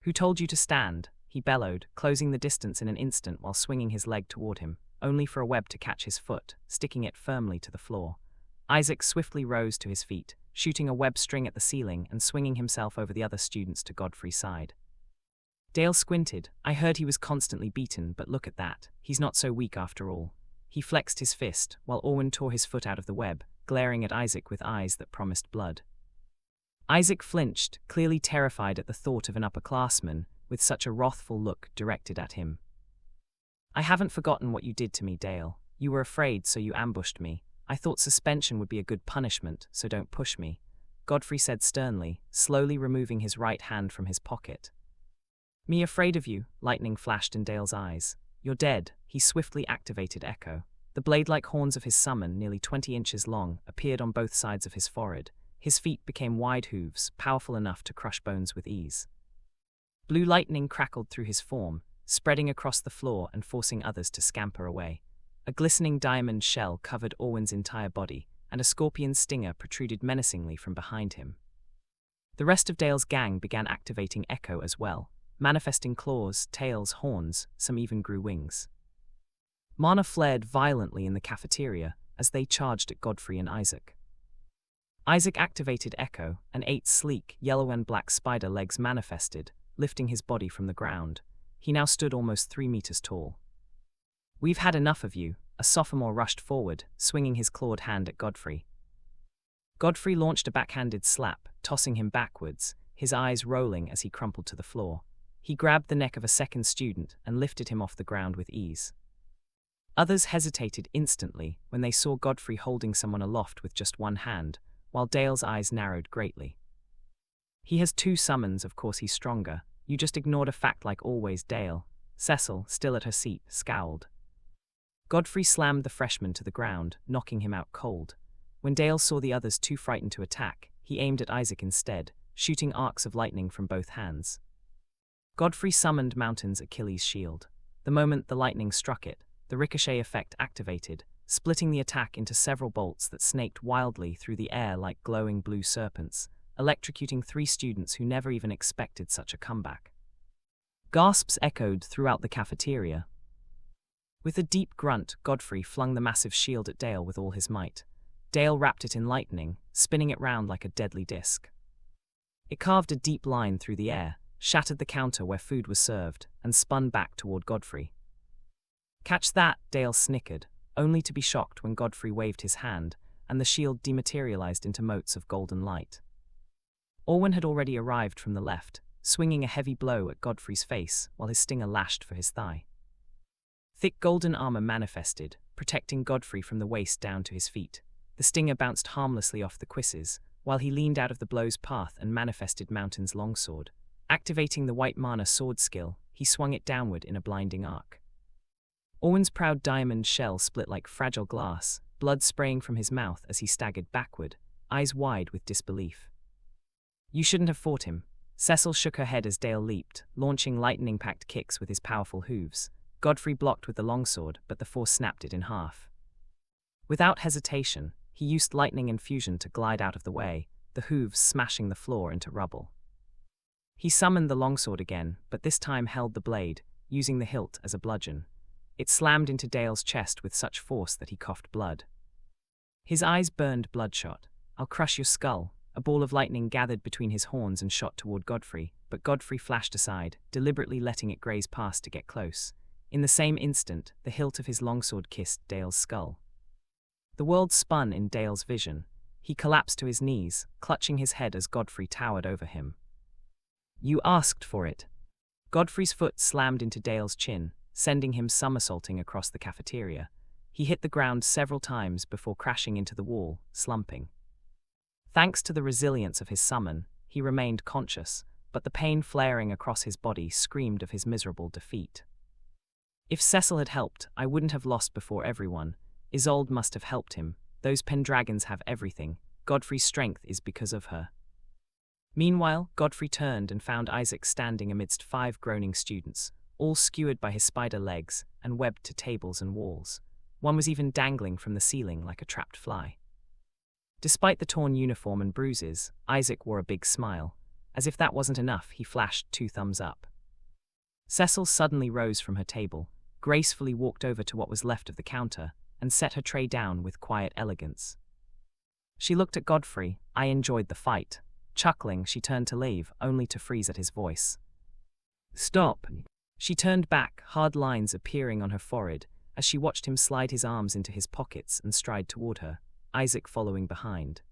"Who told you to stand?" he bellowed, closing the distance in an instant while swinging his leg toward him, only for a web to catch his foot, sticking it firmly to the floor. Isaac swiftly rose to his feet, shooting a web string at the ceiling and swinging himself over the other students to Godfrey's side. Dale squinted. "I heard he was constantly beaten, but look at that. He's not so weak after all." He flexed his fist, while Orwin tore his foot out of the web, glaring at Isaac with eyes that promised blood. Isaac flinched, clearly terrified at the thought of an upperclassman with such a wrathful look directed at him. "I haven't forgotten what you did to me, Dale. You were afraid, so you ambushed me. I thought suspension would be a good punishment, so don't push me," Godfrey said sternly, slowly removing his right hand from his pocket. Me afraid of you, lightning flashed in Dale's eyes. You're dead. He swiftly activated Echo. The blade-like horns of his summon, nearly 20 inches long, appeared on both sides of his forehead. His feet became wide hooves, powerful enough to crush bones with ease. Blue lightning crackled through his form, spreading across the floor and forcing others to scamper away. A glistening diamond shell covered Orwin's entire body, and a scorpion's stinger protruded menacingly from behind him. The rest of Dale's gang began activating Echo as well, manifesting claws, tails, horns, some even grew wings. Mana flared violently in the cafeteria as they charged at Godfrey and Isaac. Isaac activated Echo, and 8 sleek, yellow and black spider legs manifested, lifting his body from the ground. He now stood almost 3 meters tall. We've had enough of you, a sophomore rushed forward, swinging his clawed hand at Godfrey. Godfrey launched a backhanded slap, tossing him backwards, his eyes rolling as he crumpled to the floor. He grabbed the neck of a second student and lifted him off the ground with ease. Others hesitated instantly when they saw Godfrey holding someone aloft with just one hand, while Dale's eyes narrowed greatly. He has 2 summons, of course he's stronger. You just ignored a fact like always, Dale. Cecil, still at her seat, scowled. Godfrey slammed the freshman to the ground, knocking him out cold. When Dale saw the others too frightened to attack, he aimed at Isaac instead, shooting arcs of lightning from both hands. Godfrey summoned Mountain's Achilles shield. The moment the lightning struck it, the ricochet effect activated, splitting the attack into several bolts that snaked wildly through the air like glowing blue serpents, electrocuting 3 students who never even expected such a comeback. Gasps echoed throughout the cafeteria. With a deep grunt, Godfrey flung the massive shield at Dale with all his might. Dale wrapped it in lightning, spinning it round like a deadly disc. It carved a deep line through the air, shattered the counter where food was served, and spun back toward Godfrey. Catch that, Dale snickered, only to be shocked when Godfrey waved his hand, and the shield dematerialized into motes of golden light. Orwin had already arrived from the left, swinging a heavy blow at Godfrey's face while his stinger lashed for his thigh. Thick golden armor manifested, protecting Godfrey from the waist down to his feet. The stinger bounced harmlessly off the cuisses, while he leaned out of the blow's path and manifested Mountain's longsword. Activating the white mana sword skill, he swung it downward in a blinding arc. Orwin's proud diamond shell split like fragile glass, blood spraying from his mouth as he staggered backward, eyes wide with disbelief. You shouldn't have fought him. Cecil shook her head as Dale leaped, launching lightning-packed kicks with his powerful hooves. Godfrey blocked with the longsword, but the force snapped it in half. Without hesitation, he used lightning infusion to glide out of the way, the hooves smashing the floor into rubble. He summoned the longsword again, but this time held the blade, using the hilt as a bludgeon. It slammed into Dale's chest with such force that he coughed blood. His eyes burned bloodshot. I'll crush your skull. A ball of lightning gathered between his horns and shot toward Godfrey, but Godfrey flashed aside, deliberately letting it graze past to get close. In the same instant, the hilt of his longsword kissed Dale's skull. The world spun in Dale's vision. He collapsed to his knees, clutching his head as Godfrey towered over him. You asked for it. Godfrey's foot slammed into Dale's chin, sending him somersaulting across the cafeteria. He hit the ground several times before crashing into the wall, slumping. Thanks to the resilience of his summon, he remained conscious, but the pain flaring across his body screamed of his miserable defeat. If Cecil had helped, I wouldn't have lost before everyone. Isolde must have helped him. Those Pendragons have everything. Godfrey's strength is because of her. Meanwhile, Godfrey turned and found Isaac standing amidst 5 groaning students, all skewered by his spider legs and webbed to tables and walls. One was even dangling from the ceiling like a trapped fly. Despite the torn uniform and bruises, Isaac wore a big smile. As if that wasn't enough, he flashed 2 thumbs up. Cecil suddenly rose from her table, gracefully walked over to what was left of the counter, and set her tray down with quiet elegance. She looked at Godfrey. I enjoyed the fight. Chuckling, she turned to leave, only to freeze at his voice. Stop. She turned back, hard lines appearing on her forehead, as she watched him slide his arms into his pockets and stride toward her, Isaac following behind.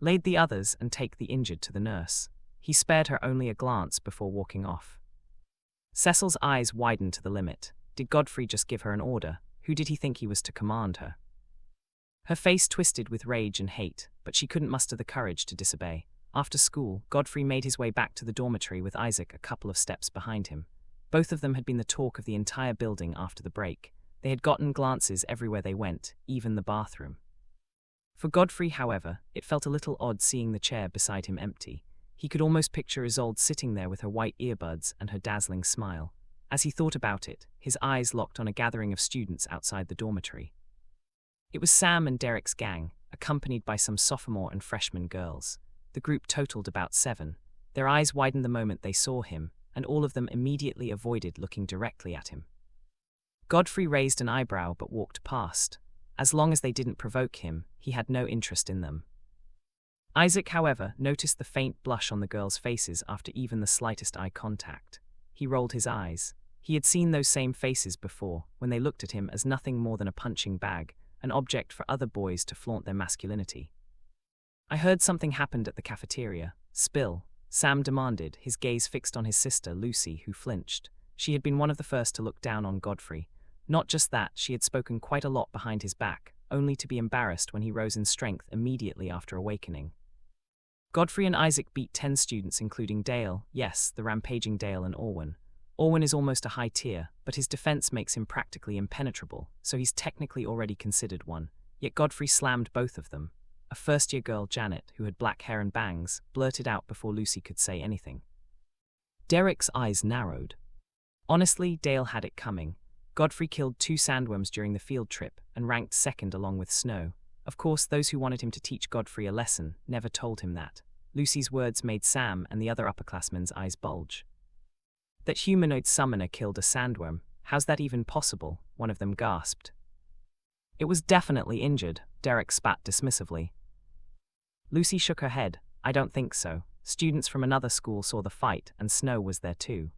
Laid the others and take the injured to the nurse. He spared her only a glance before walking off. Cecil's eyes widened to the limit. Did Godfrey just give her an order? Who did he think he was to command her? Her face twisted with rage and hate, but she couldn't muster the courage to disobey. After school, Godfrey made his way back to the dormitory with Isaac a couple of steps behind him. Both of them had been the talk of the entire building after the break. They had gotten glances everywhere they went, even the bathroom. For Godfrey, however, it felt a little odd seeing the chair beside him empty. He could almost picture Isolde sitting there with her white earbuds and her dazzling smile. As he thought about it, his eyes locked on a gathering of students outside the dormitory. It was Sam and Derek's gang, accompanied by some sophomore and freshman girls. The group totaled about 7. Their eyes widened the moment they saw him, and all of them immediately avoided looking directly at him. Godfrey raised an eyebrow but walked past. As long as they didn't provoke him, he had no interest in them. Isaac, however, noticed the faint blush on the girls' faces after even the slightest eye contact. He rolled his eyes. He had seen those same faces before, when they looked at him as nothing more than a punching bag, an object for other boys to flaunt their masculinity. "I heard something happened at the cafeteria. Spill," Sam demanded, his gaze fixed on his sister, Lucy, who flinched. She had been one of the first to look down on Godfrey. Not just that, she had spoken quite a lot behind his back, only to be embarrassed when he rose in strength immediately after awakening. Godfrey and Isaac beat 10 students, including Dale, yes, the rampaging Dale and Orwin. Orwin is almost a high tier, but his defense makes him practically impenetrable, so he's technically already considered one. Yet Godfrey slammed both of them. A first-year girl, Janet, who had black hair and bangs, blurted out before Lucy could say anything. Derek's eyes narrowed. Honestly, Dale had it coming. Godfrey killed 2 sandworms during the field trip and ranked second along with Snow. Of course, those who wanted him to teach Godfrey a lesson never told him that. Lucy's words made Sam and the other upperclassmen's eyes bulge. "That humanoid summoner killed a sandworm. How's that even possible?" one of them gasped. "It was definitely injured," Derek spat dismissively. Lucy shook her head. "I don't think so. Students from another school saw the fight, and Snow was there too.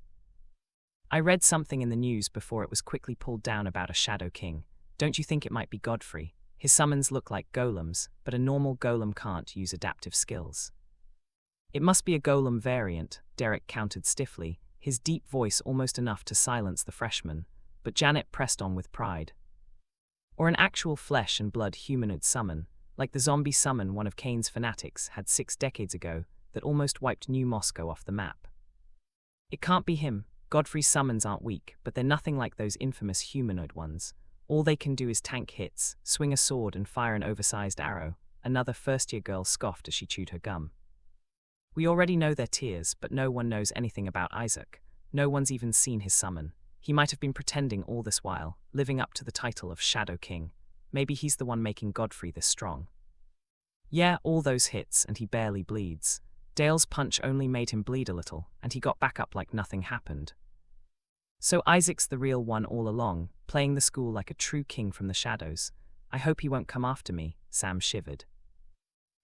I read something in the news before it was quickly pulled down about a Shadow King. Don't you think it might be Godfrey? His summons look like golems, but a normal golem can't use adaptive skills." "It must be a golem variant," Derek countered stiffly, his deep voice almost enough to silence the freshman, but Janet pressed on with pride. "Or an actual flesh and blood humanoid summon, like the zombie summon one of Kane's fanatics had 6 decades ago that almost wiped New Moscow off the map. It can't be him. Godfrey's summons aren't weak, but they're nothing like those infamous humanoid ones. All they can do is tank hits, swing a sword and fire an oversized arrow," another first-year girl scoffed as she chewed her gum. "We already know their tiers, but no one knows anything about Isaac. No one's even seen his summon. He might have been pretending all this while, living up to the title of Shadow King. Maybe he's the one making Godfrey this strong." "Yeah, all those hits, and he barely bleeds. Dale's punch only made him bleed a little, and he got back up like nothing happened. So Isaac's the real one all along, playing the school like a true king from the shadows. I hope he won't come after me," Sam shivered.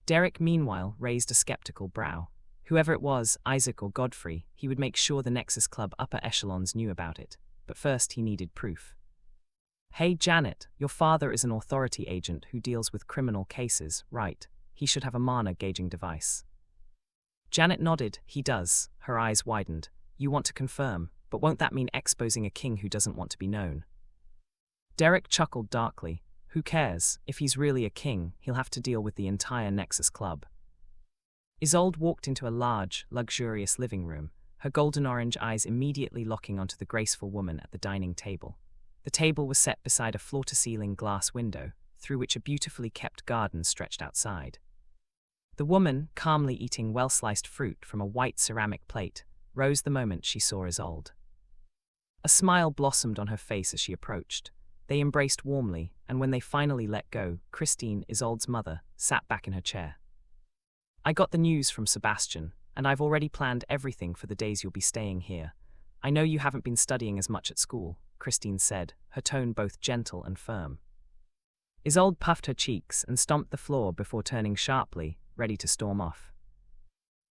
Derek, meanwhile, raised a skeptical brow. Whoever it was, Isaac or Godfrey, he would make sure the Nexus Club upper echelons knew about it. But first he needed proof. "Hey, Janet, your father is an authority agent who deals with criminal cases, right? He should have a mana gauging device." Janet nodded. "He does." Her eyes widened. "You want to confirm, but won't that mean exposing a king who doesn't want to be known?" Derek chuckled darkly. "Who cares? If he's really a king, he'll have to deal with the entire Nexus Club." Isolde walked into a large, luxurious living room, her golden-orange eyes immediately locking onto the graceful woman at the dining table. The table was set beside a floor-to-ceiling glass window, through which a beautifully kept garden stretched outside. The woman, calmly eating well-sliced fruit from a white ceramic plate, rose the moment she saw Isolde. A smile blossomed on her face as she approached. They embraced warmly, and when they finally let go, Christine, Isolde's mother, sat back in her chair. "I got the news from Sebastian, and I've already planned everything for the days you'll be staying here. I know you haven't been studying as much at school," Christine said, her tone both gentle and firm. Isolde puffed her cheeks and stomped the floor before turning sharply, ready to storm off.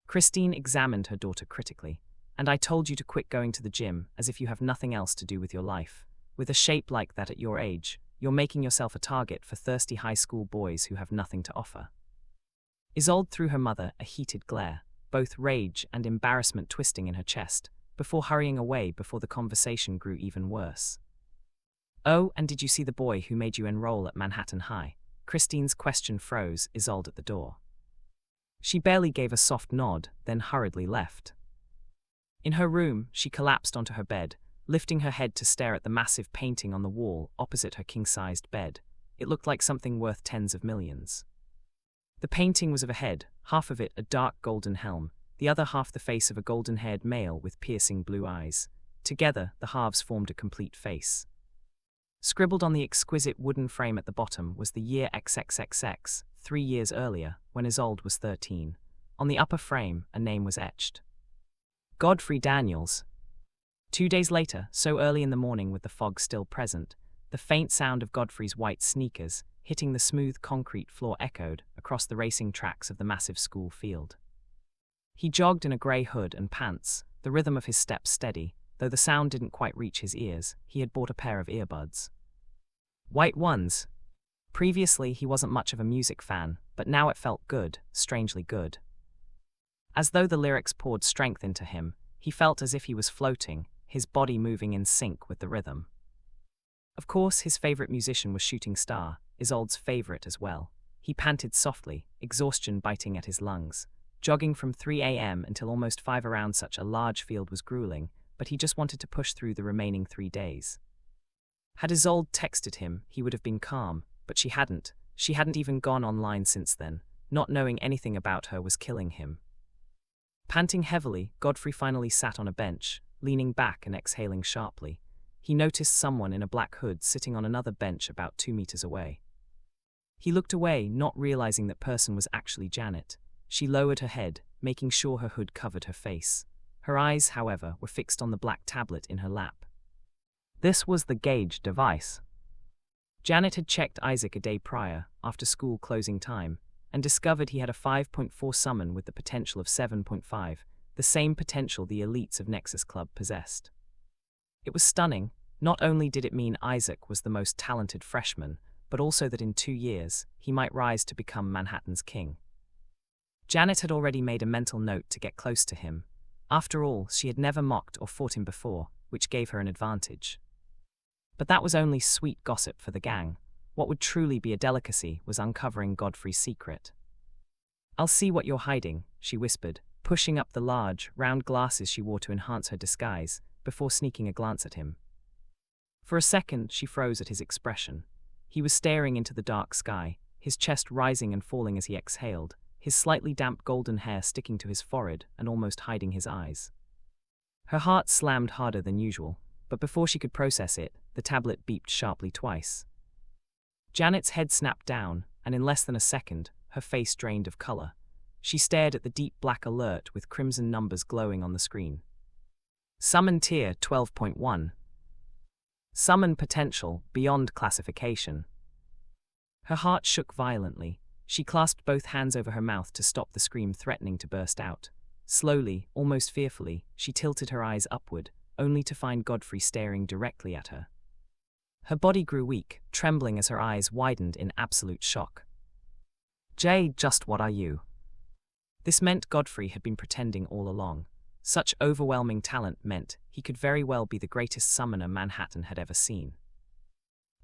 Christine examined her daughter critically. "And I told you to quit going to the gym, as if you have nothing else to do with your life. With a shape like that at your age, you're making yourself a target for thirsty high school boys who have nothing to offer." Isolde threw her mother a heated glare, both rage and embarrassment twisting in her chest, before hurrying away before the conversation grew even worse. "Oh, and did you see the boy who made you enroll at Manhattan High?" Christine's question froze Isolde at the door. She barely gave a soft nod, then hurriedly left. In her room, she collapsed onto her bed, lifting her head to stare at the massive painting on the wall opposite her king-sized bed. It looked like something worth tens of millions. The painting was of a head, half of it a dark golden helm, the other half the face of a golden-haired male with piercing blue eyes. Together, the halves formed a complete face. Scribbled on the exquisite wooden frame at the bottom was the year XXXX, 3 years earlier, when Isolde was 13. On the upper frame, a name was etched. Godfrey Daniels. 2 days later, so early in the morning with the fog still present, the faint sound of Godfrey's white sneakers hitting the smooth concrete floor echoed across the racing tracks of the massive school field. He jogged in a grey hood and pants, the rhythm of his steps steady. Though the sound didn't quite reach his ears, he had bought a pair of earbuds. White ones. Previously, he wasn't much of a music fan, but now it felt good, strangely good. As though the lyrics poured strength into him, he felt as if he was floating, his body moving in sync with the rhythm. Of course, his favorite musician was Shooting Star, Isolde's favorite as well. He panted softly, exhaustion biting at his lungs. Jogging from 3 a.m. until almost 5 around such a large field was grueling, but he just wanted to push through the remaining 3 days. Had Isolde texted him, he would have been calm, but she hadn't. She hadn't even gone online since then. Not knowing anything about her was killing him. Panting heavily, Godfrey finally sat on a bench, leaning back and exhaling sharply. He noticed someone in a black hood sitting on another bench about 2 meters away. He looked away, not realizing that person was actually Janet. She lowered her head, making sure her hood covered her face. Her eyes, however, were fixed on the black tablet in her lap. This was the gauge device. Janet had checked Isaac a day prior, after school closing time, and discovered he had a 5.4 summon with the potential of 7.5, the same potential the elites of Nexus Club possessed. It was stunning. Not only did it mean Isaac was the most talented freshman, but also that in 2 years, he might rise to become Manhattan's king. Janet had already made a mental note to get close to him. After all, she had never mocked or fought him before, which gave her an advantage. But that was only sweet gossip for the gang. What would truly be a delicacy was uncovering Godfrey's secret. "I'll see what you're hiding," she whispered, pushing up the large, round glasses she wore to enhance her disguise, before sneaking a glance at him. For a second, she froze at his expression. He was staring into the dark sky, his chest rising and falling as he exhaled, his slightly damp golden hair sticking to his forehead and almost hiding his eyes. Her heart slammed harder than usual, but before she could process it, the tablet beeped sharply twice. Janet's head snapped down, and in less than a second, her face drained of color. She stared at the deep black alert with crimson numbers glowing on the screen. Summon Tier 12.1. Summon Potential Beyond Classification. Her heart shook violently. She clasped both hands over her mouth to stop the scream threatening to burst out. Slowly, almost fearfully, she tilted her eyes upward, only to find Godfrey staring directly at her. Her body grew weak, trembling as her eyes widened in absolute shock. "Jay, just what are you?" This meant Godfrey had been pretending all along. Such overwhelming talent meant he could very well be the greatest summoner Manhattan had ever seen.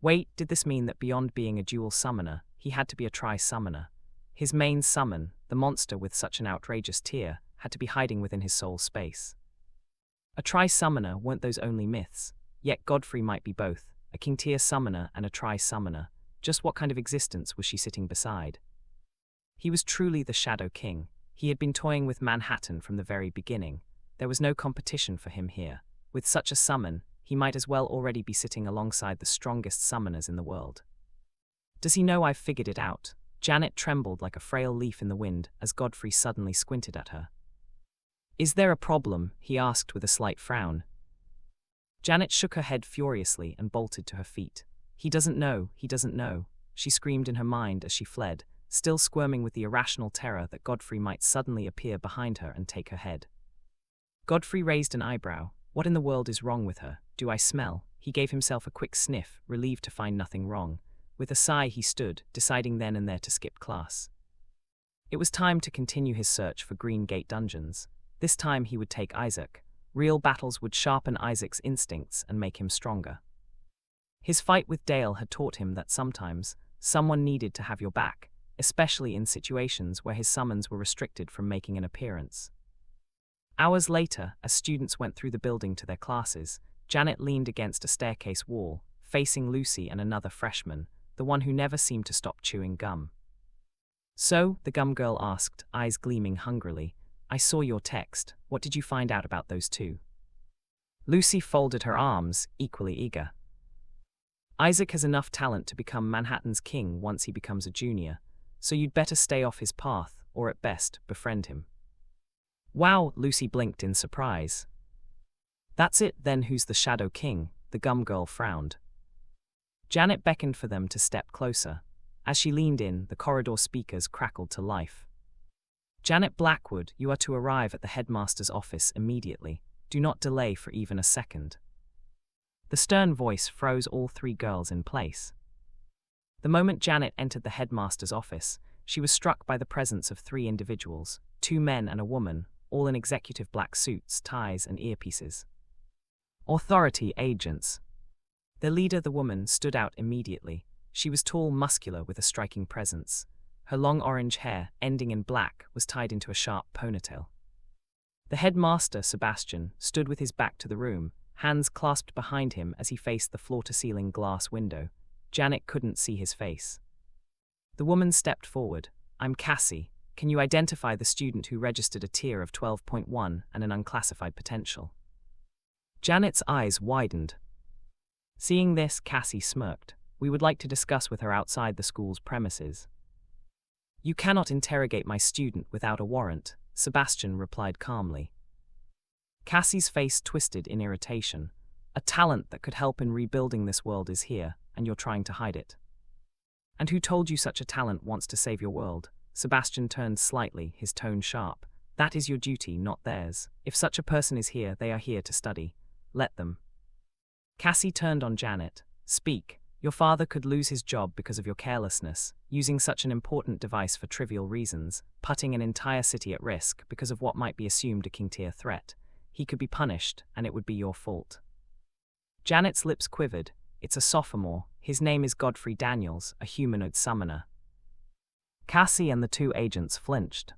Wait, did this mean that beyond being a dual summoner, he had to be a tri-summoner? His main summon, the monster with such an outrageous tier, had to be hiding within his soul space. A tri-summoner weren't those only myths, yet Godfrey might be both, a king-tier summoner and a tri-summoner. Just what kind of existence was she sitting beside? He was truly the Shadow King. He had been toying with Manhattan from the very beginning. There was no competition for him here. With such a summon, he might as well already be sitting alongside the strongest summoners in the world. "Does he know I've figured it out?" Janet trembled like a frail leaf in the wind as Godfrey suddenly squinted at her. "Is there a problem?" he asked with a slight frown. Janet shook her head furiously and bolted to her feet. He doesn't know," she screamed in her mind as she fled, still squirming with the irrational terror that Godfrey might suddenly appear behind her and take her head. Godfrey raised an eyebrow. What in the world is wrong with her? Do I smell? He gave himself a quick sniff, relieved to find nothing wrong. With a sigh he stood, deciding then and there to skip class. It was time to continue his search for Green Gate dungeons. This time he would take Isaac. Real battles would sharpen Isaac's instincts and make him stronger. His fight with Dale had taught him that sometimes, someone needed to have your back, especially in situations where his summons were restricted from making an appearance. Hours later, as students went through the building to their classes, Janet leaned against a staircase wall, facing Lucy and another freshman, the one who never seemed to stop chewing gum. "So," the gum girl asked, eyes gleaming hungrily, "I saw your text. What did you find out about those two?" Lucy folded her arms, equally eager. "Isaac has enough talent to become Manhattan's king once he becomes a junior, so you'd better stay off his path, or at best, befriend him." "Wow," Lucy blinked in surprise. "That's it, then who's the Shadow King?" the gum girl frowned. Janet beckoned for them to step closer. As she leaned in, the corridor speakers crackled to life. "Janet Blackwood, you are to arrive at the headmaster's office immediately. Do not delay for even a second." The stern voice froze all three girls in place. The moment Janet entered the headmaster's office, she was struck by the presence of three individuals, 2 men and a woman, all in executive black suits, ties, and earpieces. Authority agents. Their leader, the woman, stood out immediately. She was tall, muscular, with a striking presence. Her long orange hair, ending in black, was tied into a sharp ponytail. The headmaster, Sebastian, stood with his back to the room, hands clasped behind him as he faced the floor-to-ceiling glass window. Janet couldn't see his face. The woman stepped forward. "I'm Cassie. Can you identify the student who registered a tier of 12.1 and an unclassified potential?" Janet's eyes widened. Seeing this, Cassie smirked. "We would like to discuss with her outside the school's premises." "You cannot interrogate my student without a warrant," Sebastian replied calmly. Cassie's face twisted in irritation. "A talent that could help in rebuilding this world is here, and you're trying to hide it." "And who told you such a talent wants to save your world?" Sebastian turned slightly, his tone sharp. "That is your duty, not theirs. If such a person is here, they are here to study. Let them." Cassie turned on Janet. "Speak. Your father could lose his job because of your carelessness, using such an important device for trivial reasons, putting an entire city at risk because of what might be assumed a king-tier threat. He could be punished, and it would be your fault." Janet's lips quivered. "It's a sophomore. His name is Godfrey Daniels, a humanoid summoner." Cassie and the 2 agents flinched.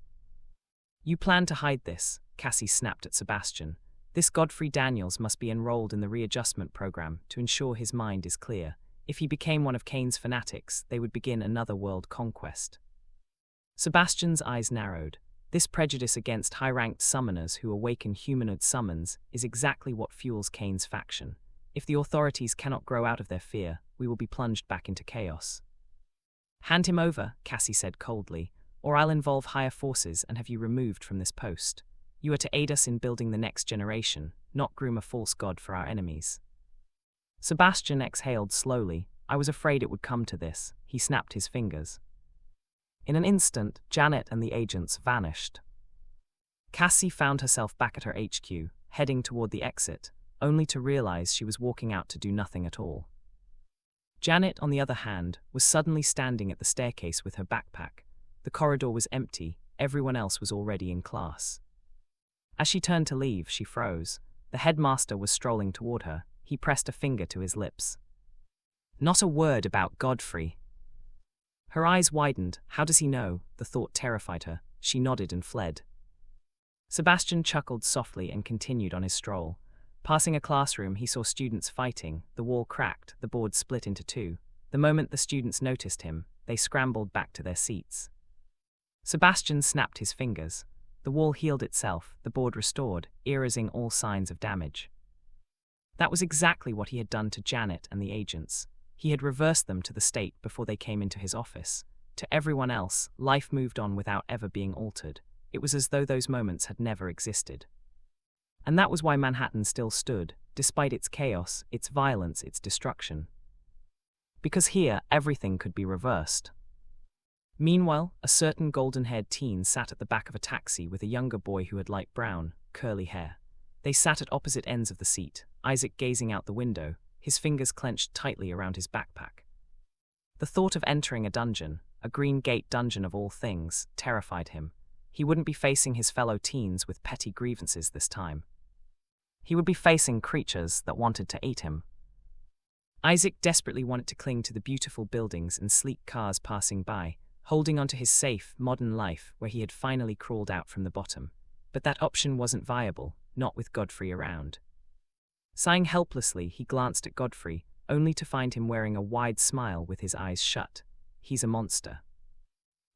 "You plan to hide this," Cassie snapped at Sebastian. "This Godfrey Daniels must be enrolled in the readjustment program to ensure his mind is clear. If he became one of Kane's fanatics, they would begin another world conquest." Sebastian's eyes narrowed. This prejudice against high-ranked summoners who awaken humanoid summons is exactly what fuels Kane's faction. If the authorities cannot grow out of their fear, we will be plunged back into chaos. "Hand him over," Cassie said coldly, "or I'll involve higher forces and have you removed from this post. You are to aid us in building the next generation, not groom a false god for our enemies." Sebastian exhaled slowly. "I was afraid it would come to this." He snapped his fingers. In an instant, Janet and the agents vanished. Cassie found herself back at her HQ, heading toward the exit, only to realize she was walking out to do nothing at all. Janet, on the other hand, was suddenly standing at the staircase with her backpack. The corridor was empty, everyone else was already in class. As she turned to leave, she froze. The headmaster was strolling toward her. He pressed a finger to his lips. "Not a word about Godfrey." Her eyes widened. How does he know? The thought terrified her. She nodded and fled. Sebastian chuckled softly and continued on his stroll. Passing a classroom, he saw students fighting. The wall cracked, the board split into 2. The moment the students noticed him, they scrambled back to their seats. Sebastian snapped his fingers. The wall healed itself, the board restored, erasing all signs of damage. That was exactly what he had done to Janet and the agents. He had reversed them to the state before they came into his office. To everyone else, life moved on without ever being altered. It was as though those moments had never existed. And that was why Manhattan still stood, despite its chaos, its violence, its destruction. Because here, everything could be reversed. Meanwhile, a certain golden-haired teen sat at the back of a taxi with a younger boy who had light brown, curly hair. They sat at opposite ends of the seat, Isaac gazing out the window, his fingers clenched tightly around his backpack. The thought of entering a dungeon, a Green Gate dungeon of all things, terrified him. He wouldn't be facing his fellow teens with petty grievances this time. He would be facing creatures that wanted to eat him. Isaac desperately wanted to cling to the beautiful buildings and sleek cars passing by, holding onto his safe, modern life where he had finally crawled out from the bottom. But that option wasn't viable, not with Godfrey around. Sighing helplessly, he glanced at Godfrey, only to find him wearing a wide smile with his eyes shut. He's a monster.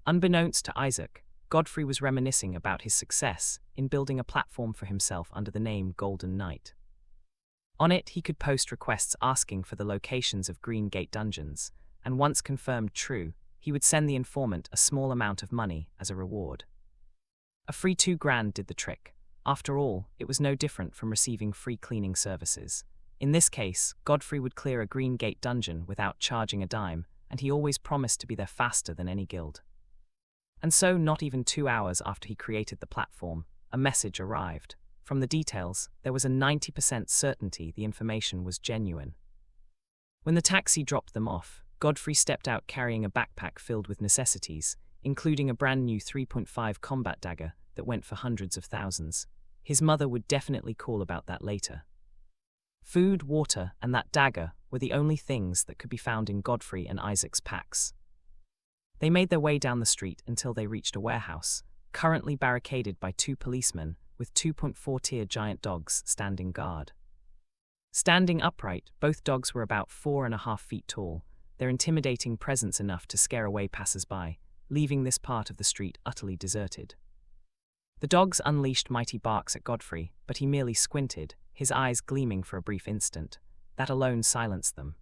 Unbeknownst to Isaac, Godfrey was reminiscing about his success in building a platform for himself under the name Golden Knight. On it, he could post requests asking for the locations of Green Gate dungeons, and once confirmed true, he would send the informant a small amount of money as a reward. A free $2,000 did the trick. After all, it was no different from receiving free cleaning services. In this case, Godfrey would clear a Green Gate dungeon without charging a dime, and he always promised to be there faster than any guild. And so, not even 2 hours after he created the platform, a message arrived. From the details, there was a 90% certainty the information was genuine. When the taxi dropped them off, Godfrey stepped out carrying a backpack filled with necessities, including a brand new 3.5 combat dagger that went for hundreds of thousands. His mother would definitely call about that later. Food, water, and that dagger were the only things that could be found in Godfrey and Isaac's packs. They made their way down the street until they reached a warehouse, currently barricaded by 2 policemen with 2.4-tier giant dogs standing guard. Standing upright, both dogs were about 4.5 feet tall, their intimidating presence enough to scare away passers-by, leaving this part of the street utterly deserted. The dogs unleashed mighty barks at Godfrey, but he merely squinted, his eyes gleaming for a brief instant. That alone silenced them.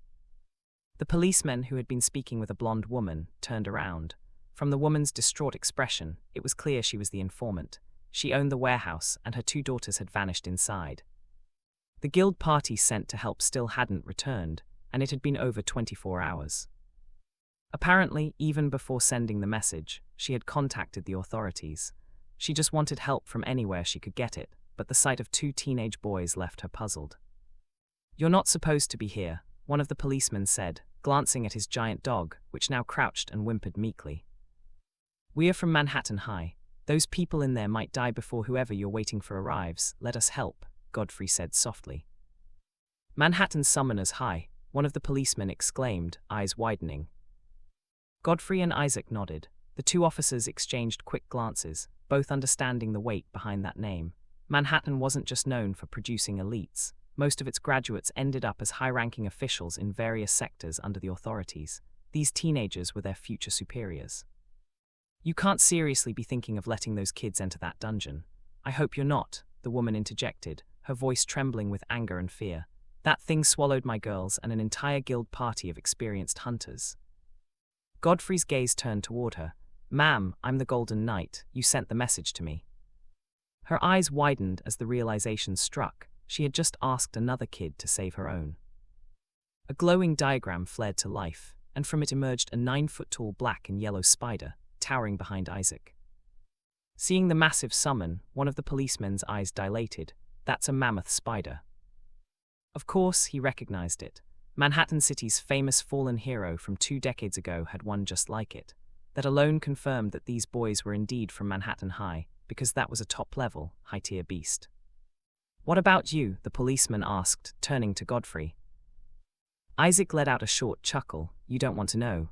The policeman, who had been speaking with a blonde woman, turned around. From the woman's distraught expression, it was clear she was the informant. She owned the warehouse, and her 2 daughters had vanished inside. The guild party sent to help still hadn't returned, and it had been over 24 hours. Apparently, even before sending the message, she had contacted the authorities. She just wanted help from anywhere she could get it, but the sight of 2 teenage boys left her puzzled. "You're not supposed to be here," one of the policemen said, glancing at his giant dog, which now crouched and whimpered meekly. "We are from Manhattan High. Those people in there might die before whoever you're waiting for arrives. Let us help," Godfrey said softly. "Manhattan Summoners High," one of the policemen exclaimed, eyes widening. Godfrey and Isaac nodded. The 2 officers exchanged quick glances, both understanding the weight behind that name. Manhattan wasn't just known for producing elites. Most of its graduates ended up as high-ranking officials in various sectors under the authorities. These teenagers were their future superiors. "You can't seriously be thinking of letting those kids enter that dungeon." "I hope you're not," the woman interjected, her voice trembling with anger and fear. "That thing swallowed my girls and an entire guild party of experienced hunters." Godfrey's gaze turned toward her. "Ma'am, I'm the Golden Knight. You sent the message to me." Her eyes widened as the realization struck. She had just asked another kid to save her own. A glowing diagram flared to life, and from it emerged a 9-foot-tall black and yellow spider, towering behind Isaac. Seeing the massive summon, one of the policemen's eyes dilated. "That's a mammoth spider." Of course, he recognized it. Manhattan City's famous fallen hero from 2 decades ago had one just like it. That alone confirmed that these boys were indeed from Manhattan High, because that was a top-level, high-tier beast. "What about you?" the policeman asked, turning to Godfrey. Isaac let out a short chuckle. "You don't want to know."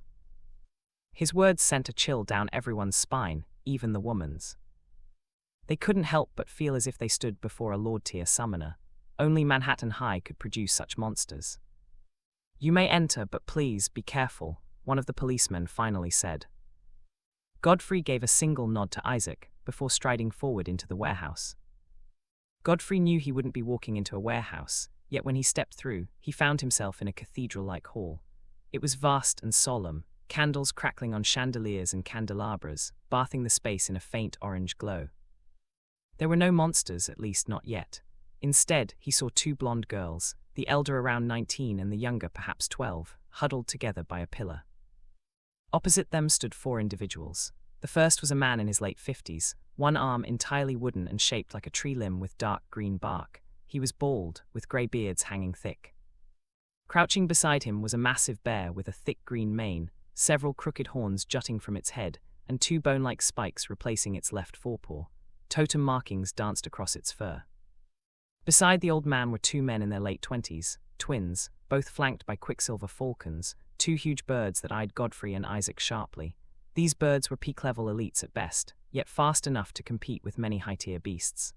His words sent a chill down everyone's spine, even the woman's. They couldn't help but feel as if they stood before a Lord-tier summoner. Only Manhattan High could produce such monsters. "You may enter, but please, be careful," one of the policemen finally said. Godfrey gave a single nod to Isaac, before striding forward into the warehouse. Godfrey knew he wouldn't be walking into a warehouse, yet when he stepped through, he found himself in a cathedral-like hall. It was vast and solemn, candles crackling on chandeliers and candelabras, bathing the space in a faint orange glow. There were no monsters, at least not yet. Instead, he saw 2 blonde girls, the elder around 19 and the younger perhaps 12, huddled together by a pillar. Opposite them stood 4 individuals. The first was a man in his late 50s, one arm entirely wooden and shaped like a tree limb with dark green bark. He was bald, with grey beards hanging thick. Crouching beside him was a massive bear with a thick green mane, several crooked horns jutting from its head, and 2 bone-like spikes replacing its left forepaw. Totem markings danced across its fur. Beside the old man were 2 men in their late 20s, twins, both flanked by quicksilver falcons, 2 huge birds that eyed Godfrey and Isaac sharply. These birds were peak-level elites at best, yet fast enough to compete with many high-tier beasts.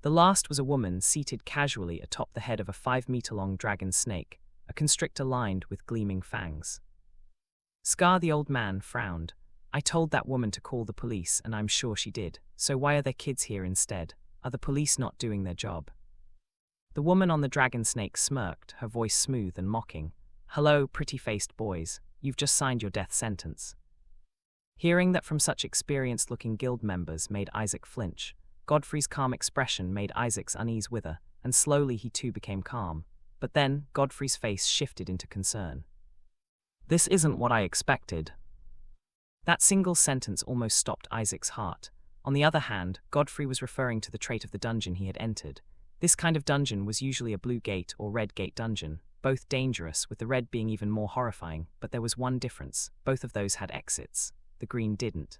The last was a woman seated casually atop the head of a 5-meter-long dragon snake, a constrictor lined with gleaming fangs. Scar the old man frowned. I told that woman to call the police, and I'm sure she did. So why are there kids here instead? Are the police not doing their job? The woman on the dragon snake smirked, her voice smooth and mocking. Hello, pretty-faced boys. You've just signed your death sentence. Hearing that from such experienced-looking guild members made Isaac flinch. Godfrey's calm expression made Isaac's unease wither, and slowly he too became calm. But then, Godfrey's face shifted into concern. This isn't what I expected. That single sentence almost stopped Isaac's heart. On the other hand, Godfrey was referring to the trait of the dungeon he had entered. This kind of dungeon was usually a blue gate or red gate dungeon, both dangerous, with the red being even more horrifying, but there was one difference. Both of those had exits. The green didn't.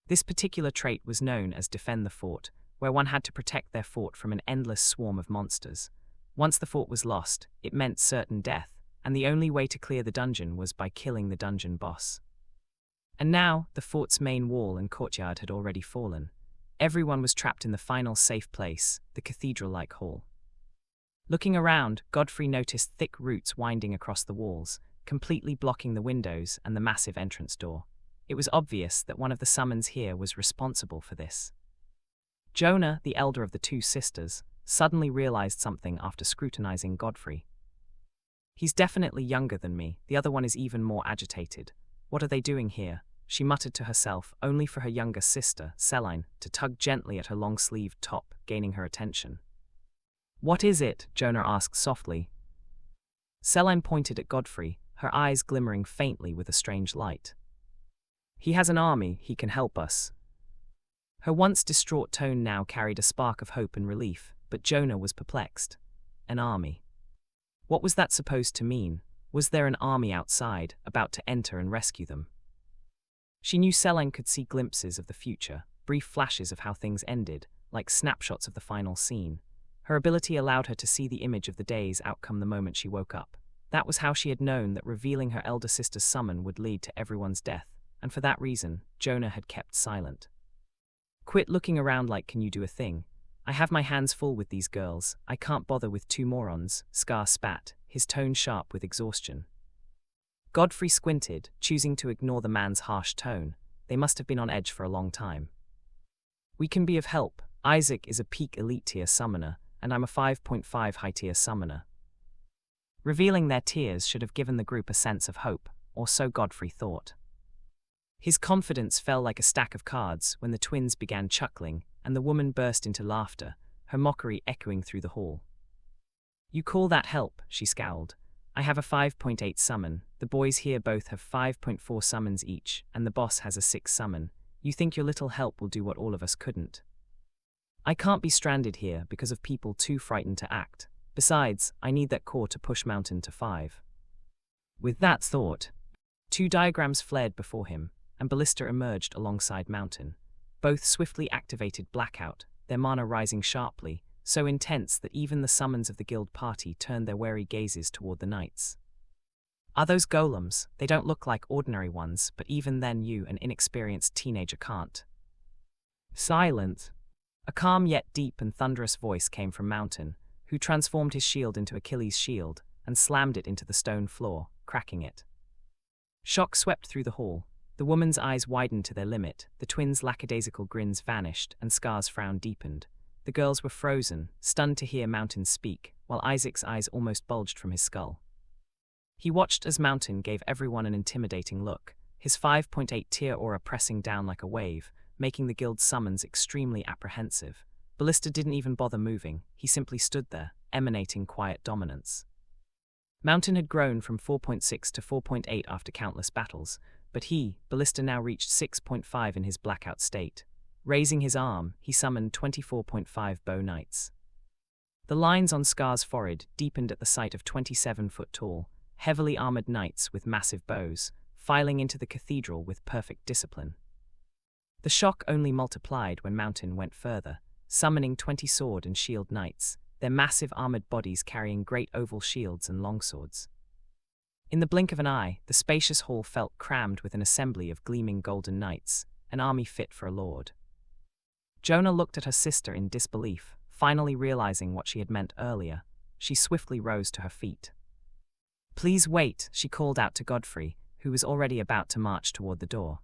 This particular trait was known as Defend the Fort, where one had to protect their fort from an endless swarm of monsters. Once the fort was lost, it meant certain death, and the only way to clear the dungeon was by killing the dungeon boss. And now, the fort's main wall and courtyard had already fallen. Everyone was trapped in the final safe place, the cathedral-like hall. Looking around, Godfrey noticed thick roots winding across the walls, completely blocking the windows and the massive entrance door. It was obvious that one of the summons here was responsible for this. Jonah, the elder of the two sisters, suddenly realized something after scrutinizing Godfrey. He's definitely younger than me. The other one is even more agitated. What are they doing here? She muttered to herself, only for her younger sister, Celine, to tug gently at her long-sleeved top, gaining her attention. What is it? Jonah asked softly. Celine pointed at Godfrey, her eyes glimmering faintly with a strange light. He has an army, he can help us. Her once distraught tone now carried a spark of hope and relief, but Jonah was perplexed. An army. What was that supposed to mean? Was there an army outside, about to enter and rescue them? She knew Celine could see glimpses of the future, brief flashes of how things ended, like snapshots of the final scene. Her ability allowed her to see the image of the day's outcome the moment she woke up. That was how she had known that revealing her elder sister's summon would lead to everyone's death, and for that reason, Jonah had kept silent. Quit looking around like can you do a thing? I have my hands full with these girls, I can't bother with two morons, Scar spat, his tone sharp with exhaustion. Godfrey squinted, choosing to ignore the man's harsh tone. They must have been on edge for a long time. We can be of help. Isaac is a peak elite tier summoner, and I'm a 5.5 high tier summoner. Revealing their tiers should have given the group a sense of hope, or so Godfrey thought. His confidence fell like a stack of cards when the twins began chuckling, and the woman burst into laughter, her mockery echoing through the hall. You call that help? She scowled. I have a 5.8 summon, the boys here both have 5.4 summons each, and the boss has a 6 summon. You think your little help will do what all of us couldn't? I can't be stranded here because of people too frightened to act. Besides, I need that core to push Mountain to 5. With that thought, 2 diagrams flared before him, and Ballista emerged alongside Mountain. Both swiftly activated Blackout, their mana rising sharply, so intense that even the summons of the guild party turned their wary gazes toward the knights. Are those golems? They don't look like ordinary ones, but even then you, an inexperienced teenager, can't. Silence. A calm yet deep and thunderous voice came from Mountain, who transformed his shield into Achilles' shield and slammed it into the stone floor, cracking it. Shock swept through the hall. The woman's eyes widened to their limit, the twins' lackadaisical grins vanished, and Scar's frown deepened. The girls were frozen, stunned to hear Mountain speak, while Isaac's eyes almost bulged from his skull. He watched as Mountain gave everyone an intimidating look, his 5.8 tier aura pressing down like a wave, making the guild's summons extremely apprehensive. Ballista didn't even bother moving, he simply stood there, emanating quiet dominance. Mountain had grown from 4.6 to 4.8 after countless battles, but Ballista now reached 6.5 in his blackout state. Raising his arm, he summoned 24.5 bow knights. The lines on Scar's forehead deepened at the sight of 27-foot-tall, heavily armored knights with massive bows, filing into the cathedral with perfect discipline. The shock only multiplied when Mountain went further, summoning 20 sword and shield knights, their massive armored bodies carrying great oval shields and longswords. In the blink of an eye, the spacious hall felt crammed with an assembly of gleaming golden knights, an army fit for a lord. Jonah looked at her sister in disbelief, finally realizing what she had meant earlier. She swiftly rose to her feet. "Please wait," she called out to Godfrey, who was already about to march toward the door.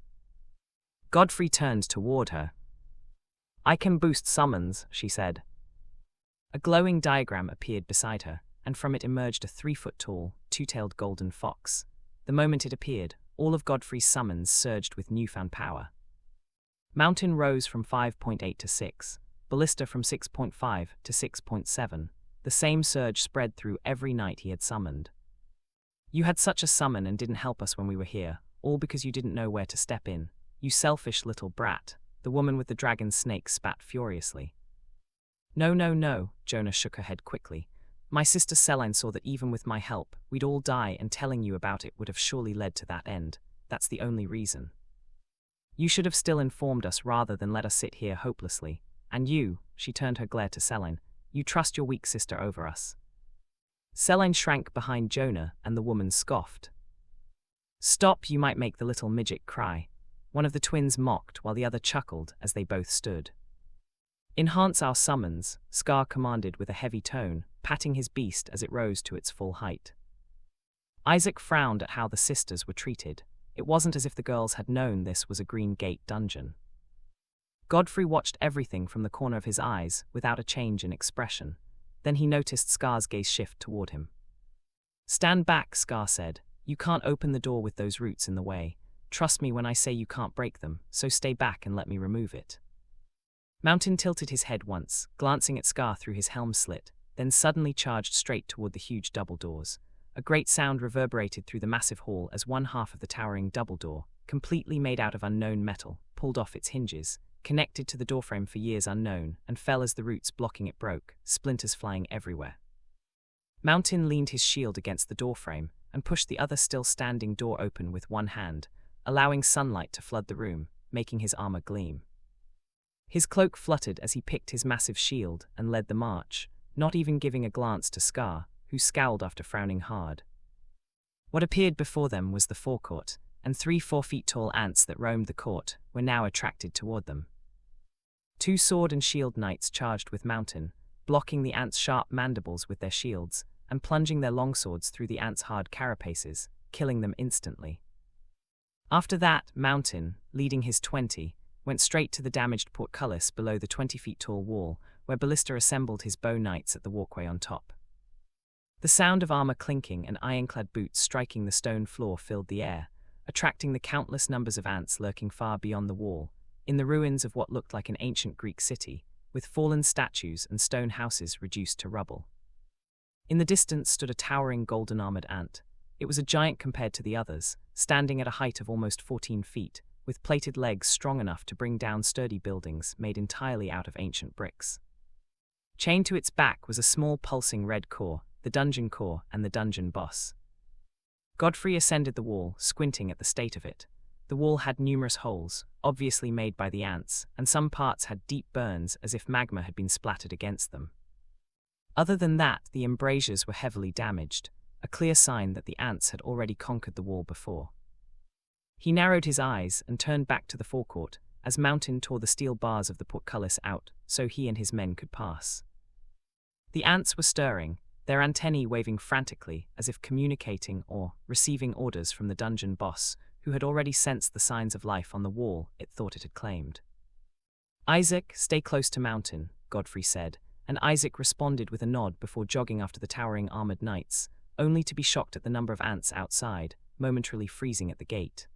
Godfrey turned toward her. "I can boost summons," she said. A glowing diagram appeared beside her, and from it emerged a 3-foot-tall, two-tailed golden fox. The moment it appeared, all of Godfrey's summons surged with newfound power. Mountain rose from 5.8 to 6, Ballista from 6.5 to 6.7. The same surge spread through every knight he had summoned. "You had such a summon and didn't help us when we were here, all because you didn't know where to step in. You selfish little brat," the woman with the dragon snake spat furiously. No, Jonah shook her head quickly. "My sister Selene saw that even with my help, we'd all die, and telling you about it would have surely led to that end. That's the only reason. You should have still informed us rather than let us sit here hopelessly. And you," she turned her glare to Selene, "you trust your weak sister over us." Selene shrank behind Jonah, and the woman scoffed. "Stop, you might make the little midget cry." One of the twins mocked while the other chuckled as they both stood. "Enhance our summons," Scar commanded with a heavy tone, patting his beast as it rose to its full height. Isaac frowned at how the sisters were treated. It wasn't as if the girls had known this was a Green Gate dungeon. Godfrey watched everything from the corner of his eyes, without a change in expression. Then he noticed Scar's gaze shift toward him. "Stand back," Scar said. "You can't open the door with those roots in the way. Trust me when I say you can't break them, so stay back and let me remove it." Mountain tilted his head once, glancing at Scar through his helm slit, then suddenly charged straight toward the huge double doors. A great sound reverberated through the massive hall as one half of the towering double door, completely made out of unknown metal, pulled off its hinges, connected to the doorframe for years unknown, and fell as the roots blocking it broke, splinters flying everywhere. Mountain leaned his shield against the doorframe and pushed the other still-standing door open with one hand, allowing sunlight to flood the room, making his armor gleam. His cloak fluttered as he picked his massive shield and led the march, not even giving a glance to Scar, who scowled after frowning hard. What appeared before them was the forecourt, and 3 4-feet-tall ants that roamed the court were now attracted toward them. 2 sword and shield knights charged with Mountain, blocking the ants' sharp mandibles with their shields, and plunging their longswords through the ants' hard carapaces, killing them instantly. After that, Mountain, leading his 20, went straight to the damaged portcullis below the 20-feet-tall wall, where Ballista assembled his bow knights at the walkway on top. The sound of armor clinking and ironclad boots striking the stone floor filled the air, attracting the countless numbers of ants lurking far beyond the wall, in the ruins of what looked like an ancient Greek city, with fallen statues and stone houses reduced to rubble. In the distance stood a towering golden-armored ant. It was a giant compared to the others, standing at a height of almost 14 feet, with plated legs strong enough to bring down sturdy buildings made entirely out of ancient bricks. Chained to its back was a small pulsing red core, the dungeon core and the dungeon boss. Godfrey ascended the wall, squinting at the state of it. The wall had numerous holes, obviously made by the ants, and some parts had deep burns as if magma had been splattered against them. Other than that, the embrasures were heavily damaged, a clear sign that the ants had already conquered the wall before. He narrowed his eyes and turned back to the forecourt as Mountain tore the steel bars of the portcullis out so he and his men could pass. The ants were stirring, their antennae waving frantically as if communicating or receiving orders from the dungeon boss, who had already sensed the signs of life on the wall it thought it had claimed. "Isaac, stay close to Mountain," Godfrey said, and Isaac responded with a nod before jogging after the towering armored knights, only to be shocked at the number of ants outside, momentarily freezing at the gate.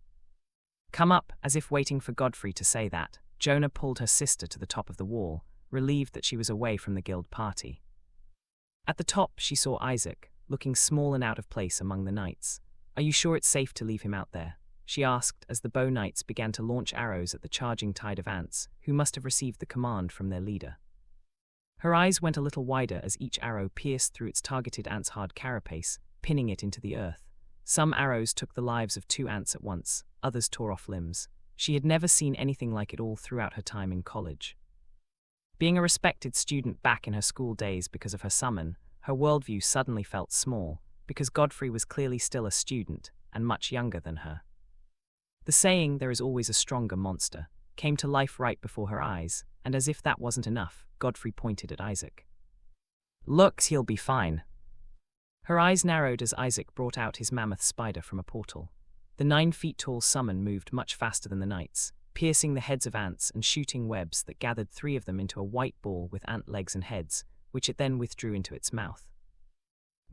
"Come up," as if waiting for Godfrey to say that, Jonah pulled her sister to the top of the wall, relieved that she was away from the guild party. At the top, she saw Isaac, looking small and out of place among the knights. "Are you sure it's safe to leave him out there?" she asked as the bow knights began to launch arrows at the charging tide of ants, who must have received the command from their leader. Her eyes went a little wider as each arrow pierced through its targeted ant's hard carapace, pinning it into the earth. Some arrows took the lives of 2 ants at once, others tore off limbs. She had never seen anything like it all throughout her time in college. Being a respected student back in her school days because of her summon, her worldview suddenly felt small, because Godfrey was clearly still a student and much younger than her. The saying, "there is always a stronger monster," came to life right before her eyes, and as if that wasn't enough, Godfrey pointed at Isaac. "Looks, he'll be fine." Her eyes narrowed as Isaac brought out his mammoth spider from a portal. The 9-feet-tall summon moved much faster than the knights, piercing the heads of ants and shooting webs that gathered 3 of them into a white ball with ant legs and heads, which it then withdrew into its mouth.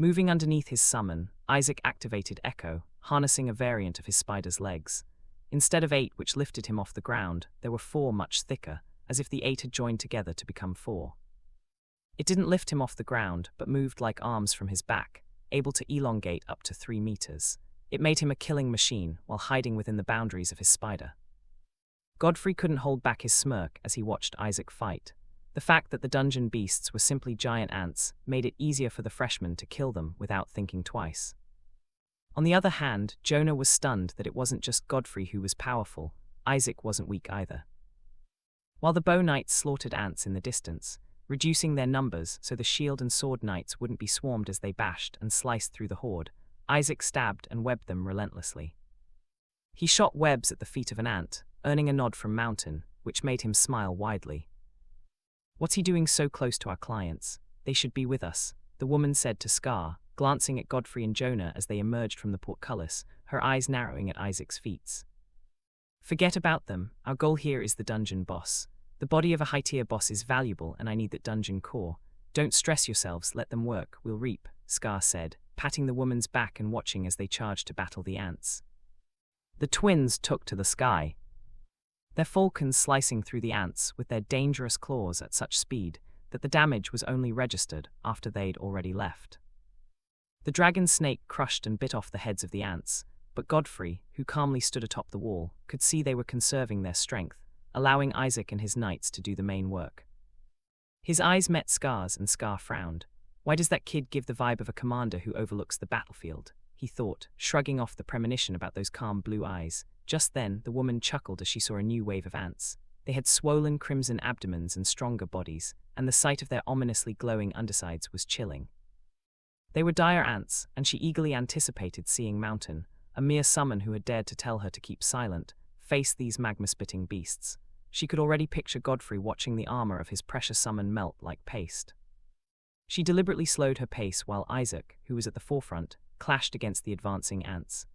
Moving underneath his summon, Isaac activated Echo, harnessing a variant of his spider's legs. Instead of 8 which lifted him off the ground, there were 4 much thicker, as if the 8 had joined together to become 4. It didn't lift him off the ground, but moved like arms from his back, able to elongate up to 3 meters. It made him a killing machine while hiding within the boundaries of his spider. Godfrey couldn't hold back his smirk as he watched Isaac fight. The fact that the dungeon beasts were simply giant ants made it easier for the freshman to kill them without thinking twice. On the other hand, Jonah was stunned that it wasn't just Godfrey who was powerful. Isaac wasn't weak either. While the bow knights slaughtered ants in the distance, reducing their numbers so the shield and sword knights wouldn't be swarmed as they bashed and sliced through the horde, Isaac stabbed and webbed them relentlessly. He shot webs at the feet of an ant, earning a nod from Mountain, which made him smile widely. "What's he doing so close to our clients? They should be with us," the woman said to Scar, glancing at Godfrey and Jonah as they emerged from the portcullis, her eyes narrowing at Isaac's feats. "Forget about them. Our goal here is the dungeon boss. The body of a high-tier boss is valuable, and I need that dungeon core. Don't stress yourselves, let them work, we'll reap," Scar said, patting the woman's back and watching as they charged to battle the ants. The twins took to the sky, their falcons slicing through the ants with their dangerous claws at such speed that the damage was only registered after they'd already left. The dragon snake crushed and bit off the heads of the ants, but Godfrey, who calmly stood atop the wall, could see they were conserving their strength, allowing Isaac and his knights to do the main work. His eyes met Scar's and Scar frowned. "Why does that kid give the vibe of a commander who overlooks the battlefield?" he thought, shrugging off the premonition about those calm blue eyes. Just then, the woman chuckled as she saw a new wave of ants. They had swollen crimson abdomens and stronger bodies, and the sight of their ominously glowing undersides was chilling. They were dire ants, and she eagerly anticipated seeing Mountain, a mere summon who had dared to tell her to keep silent, face these magma-spitting beasts. She could already picture Godfrey watching the armor of his precious summon melt like paste. She deliberately slowed her pace while Isaac, who was at the forefront, clashed against the advancing ants.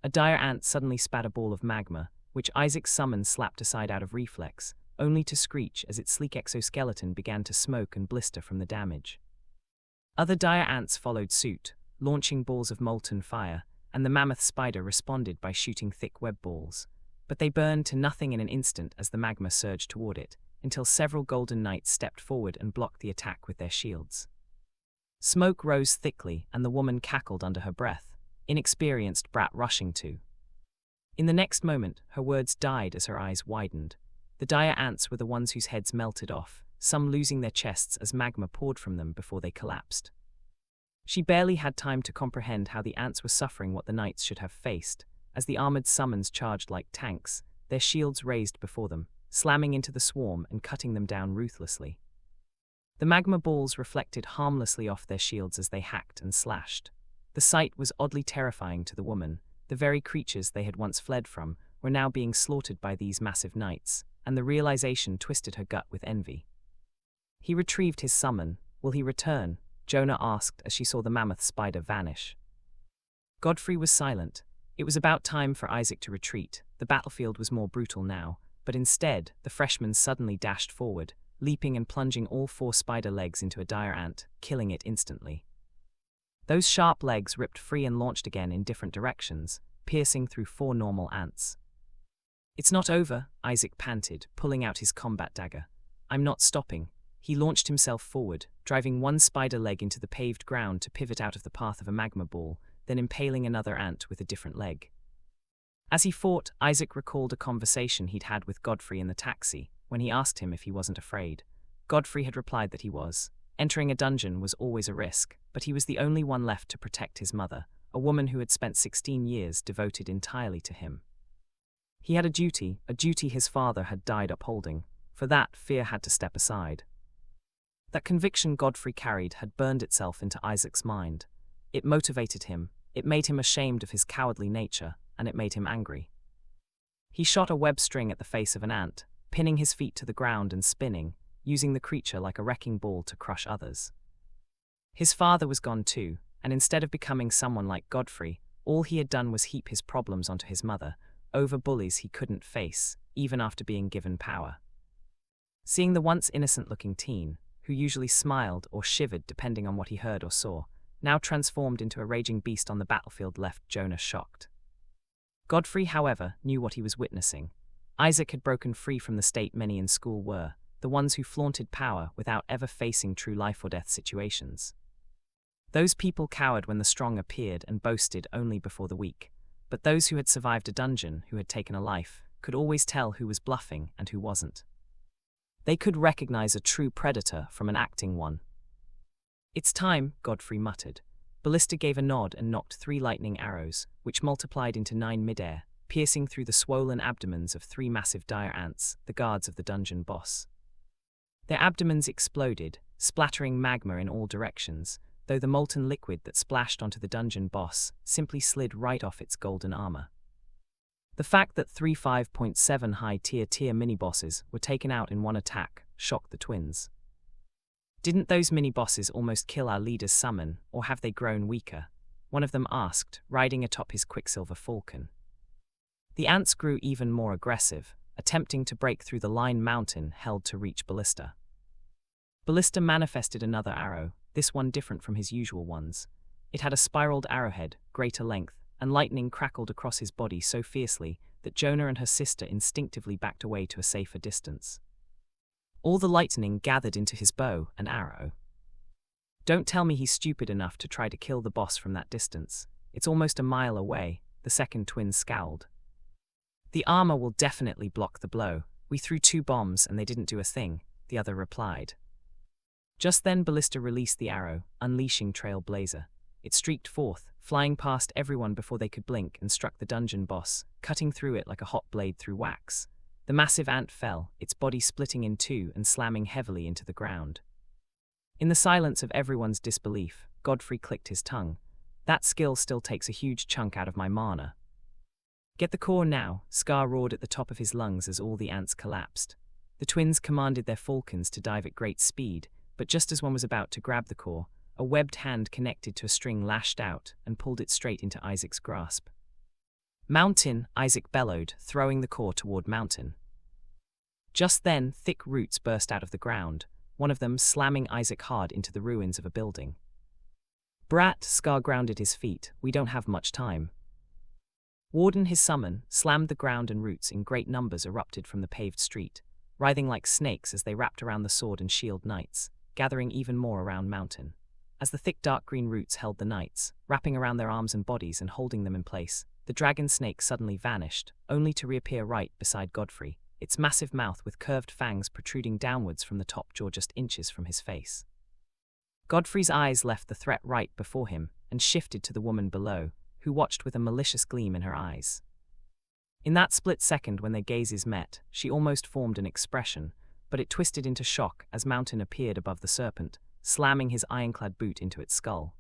A dire ant suddenly spat a ball of magma, which Isaac's summon slapped aside out of reflex, only to screech as its sleek exoskeleton began to smoke and blister from the damage. Other dire ants followed suit, launching balls of molten fire, and the mammoth spider responded by shooting thick web balls. But they burned to nothing in an instant as the magma surged toward it, until several golden knights stepped forward and blocked the attack with their shields. Smoke rose thickly, and the woman cackled under her breath, inexperienced brat rushing to. In the next moment, her words died as her eyes widened. The dire ants were the ones whose heads melted off, some losing their chests as magma poured from them before they collapsed. She barely had time to comprehend how the ants were suffering what the knights should have faced, as the armored summons charged like tanks, their shields raised before them, slamming into the swarm and cutting them down ruthlessly. The magma balls reflected harmlessly off their shields as they hacked and slashed. The sight was oddly terrifying to the woman. The very creatures they had once fled from were now being slaughtered by these massive knights, and the realization twisted her gut with envy. He retrieved his summon. "Will he return?" Jonah asked as she saw the mammoth spider vanish. Godfrey was silent. It was about time for Isaac to retreat. The battlefield was more brutal now, but instead, the freshman suddenly dashed forward, leaping and plunging all 4 spider legs into a dire ant, killing it instantly. Those sharp legs ripped free and launched again in different directions, piercing through 4 normal ants. "It's not over," Isaac panted, pulling out his combat dagger. "I'm not stopping." He launched himself forward, driving one spider leg into the paved ground to pivot out of the path of a magma ball, then impaling another ant with a different leg. As he fought, Isaac recalled a conversation he'd had with Godfrey in the taxi, when he asked him if he wasn't afraid. Godfrey had replied that he was. Entering a dungeon was always a risk, but he was the only one left to protect his mother, a woman who had spent 16 years devoted entirely to him. He had a duty his father had died upholding. For that, fear had to step aside. That conviction Godfrey carried had burned itself into Isaac's mind. It motivated him, it made him ashamed of his cowardly nature, and it made him angry. He shot a web string at the face of an ant, pinning his feet to the ground and spinning, using the creature like a wrecking ball to crush others. His father was gone too, and instead of becoming someone like Godfrey, all he had done was heap his problems onto his mother, over bullies he couldn't face, even after being given power. Seeing the once innocent-looking teen, who usually smiled or shivered depending on what he heard or saw, now transformed into a raging beast on the battlefield, left Jonah shocked. Godfrey, however, knew what he was witnessing. Isaac had broken free from the state many in school were, the ones who flaunted power without ever facing true life-or-death situations. Those people cowered when the strong appeared and boasted only before the weak, but those who had survived a dungeon, who had taken a life, could always tell who was bluffing and who wasn't. They could recognize a true predator from an acting one. "It's time," Godfrey muttered. Ballista gave a nod and knocked 3 lightning arrows, which multiplied into 9 midair, piercing through the swollen abdomens of 3 massive dire ants, the guards of the dungeon boss. Their abdomens exploded, splattering magma in all directions, though the molten liquid that splashed onto the dungeon boss simply slid right off its golden armor. The fact that 3 5.7 high-tier mini-bosses were taken out in one attack shocked the twins. "Didn't those mini-bosses almost kill our leader's summon, or have they grown weaker?" one of them asked, riding atop his Quicksilver Falcon. The ants grew even more aggressive, attempting to break through the line Mountain held to reach Ballista. Ballista manifested another arrow, this one different from his usual ones. It had a spiraled arrowhead, greater length, and lightning crackled across his body so fiercely that Jonah and her sister instinctively backed away to a safer distance. All the lightning gathered into his bow and arrow. "Don't tell me he's stupid enough to try to kill the boss from that distance. It's almost a mile away," the second twin scowled. "The armor will definitely block the blow. We threw 2 bombs and they didn't do a thing," the other replied. Just then Ballista released the arrow, unleashing Trailblazer. It streaked forth, flying past everyone before they could blink, and struck the dungeon boss, cutting through it like a hot blade through wax. The massive ant fell, its body splitting in 2 and slamming heavily into the ground. In the silence of everyone's disbelief, Godfrey clicked his tongue. "That skill still takes a huge chunk out of my mana." "Get the core now," Scar roared at the top of his lungs as all the ants collapsed. The twins commanded their falcons to dive at great speed, but just as one was about to grab the core, a webbed hand connected to a string lashed out and pulled it straight into Isaac's grasp. "Mountain," Isaac bellowed, throwing the core toward Mountain. Just then, thick roots burst out of the ground, one of them slamming Isaac hard into the ruins of a building. "Brat," Scar grounded his feet, "we don't have much time." Warden, his summon, slammed the ground and roots in great numbers erupted from the paved street, writhing like snakes as they wrapped around the sword and shield knights, gathering even more around Mountain. As the thick dark green roots held the knights, wrapping around their arms and bodies and holding them in place, the dragon snake suddenly vanished, only to reappear right beside Godfrey, its massive mouth with curved fangs protruding downwards from the top jaw just inches from his face. Godfrey's eyes left the threat right before him and shifted to the woman below, who watched with a malicious gleam in her eyes. In that split second when their gazes met, she almost formed an expression, but it twisted into shock as Mountain appeared above the serpent, slamming his ironclad boot into its skull.